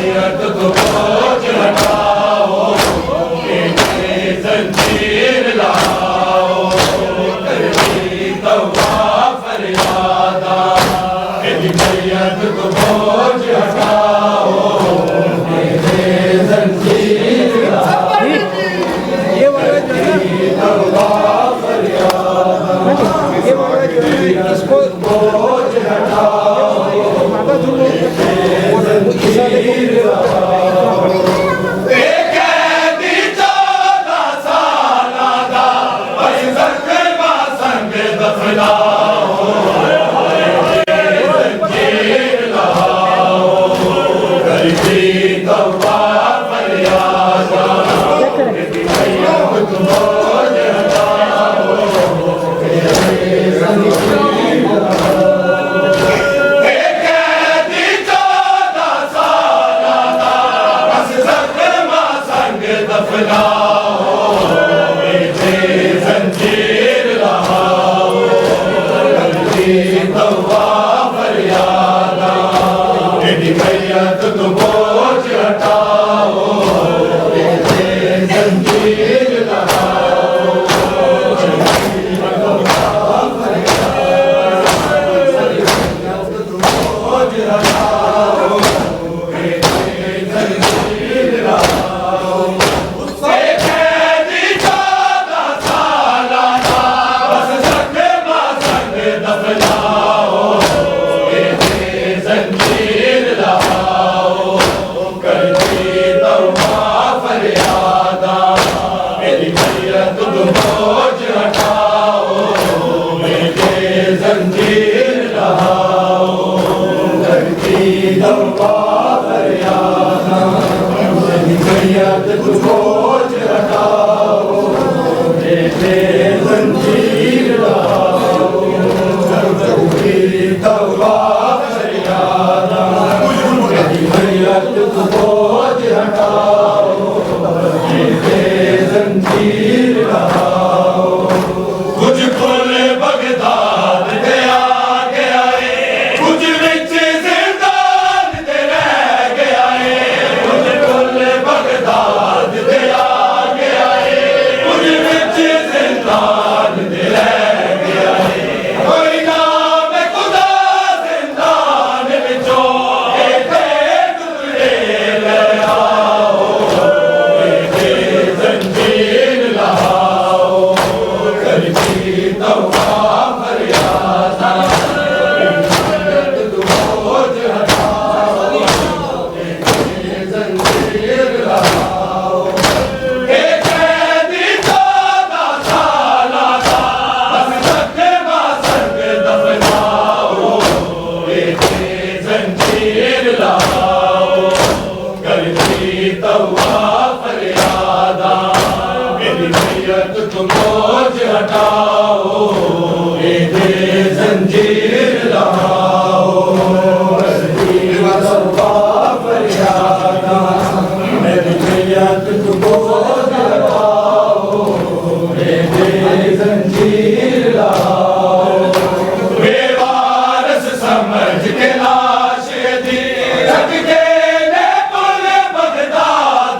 میت کو بوجھ ہٹاؤ میرے زنجیر لاؤ کرتی توبہ فریادا میری میت کو بوجھ ہٹاؤ میرے زنجیر لاؤ کرتی توبہ فریادا میت کو بوجھ ہٹاؤ زنجیر لاؤ ایک قیدی 14 سالہ دا بس زخم سنگ دفناؤ زنجیر لاؤ کرتی توبہ فریادا میری میت کو بوجھ ہٹاؤ میرے زنجیر لاؤ ایک قیدی 14 سالہ دا بس زخم سنگ دفناؤ میرے زنجیر لاؤ کرتی توبہ فریادا میری میت کو بوجھ ہٹاؤ میرے زنجیر لاؤ کرتی توبہ فریادا بوجھ ہٹاؤ میرے زنجیر لاؤ ایک قیدی 14 سالہ دا بس زخم سنگ دفناؤ میرے زنجیر لاؤ کرتی توبہ فریادا میری میت کو بوجھ ہٹاؤ میرے زنجیر لاؤ کرتی توبہ فریادا میری میت کو بوجھ ہٹاؤ میرے زنجیر لاؤ کرتی توبہ فریادا میری میت کو بوجھ ہٹاؤ میرے زنجیر لاؤ کچھ کھل بغداد دے آ گیا ہے کچھ وچ زندان دے رہ گیا ہے کچھ کھل بغداد دے آ گیا ہے کچھ وچ زندان دے رہ گیا ہے کوئی نام خدا زندان وچوں ایک ٹکڑے لے آؤ میرے زنجیر لاؤ کرتی توبہ فریادا میت کو بوجھ ہٹاؤ میرے زنجیر لاؤ ایک قیدی 14 سالہ دا بس زخم سنگ دفناؤ میرے زنجیر لاؤ کرتی توبہ فریادا میری میت کو بوجھ ہٹاؤ میرے زنجیر لاؤ کرتی توبہ فریادا میری میت کو بوجھ ہٹاؤ میرے زنجیر لاؤ بے وارث سمجھ کے لاش دی رکھ کے لے پل بغداد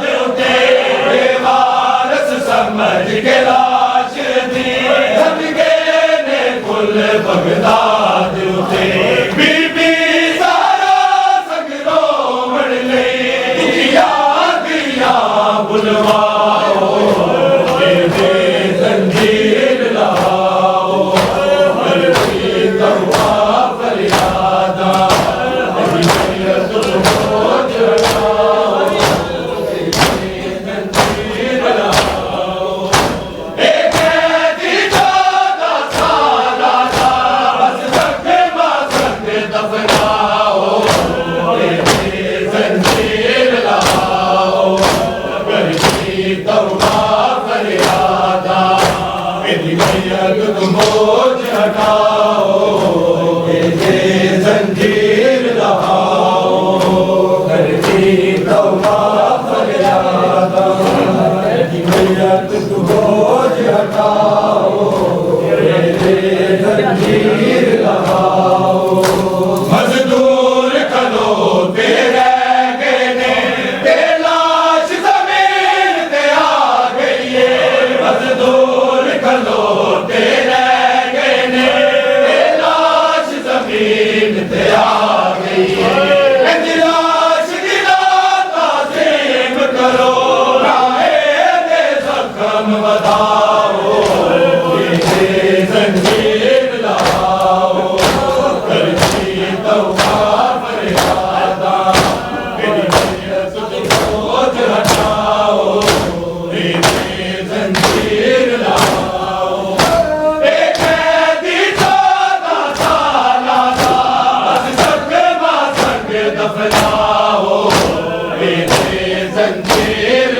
بوجھ ہٹاؤ انہیں زنجیر لاؤ ایک قیدی 14 سالہ تھا سگ دفناؤ انہیں زنجیر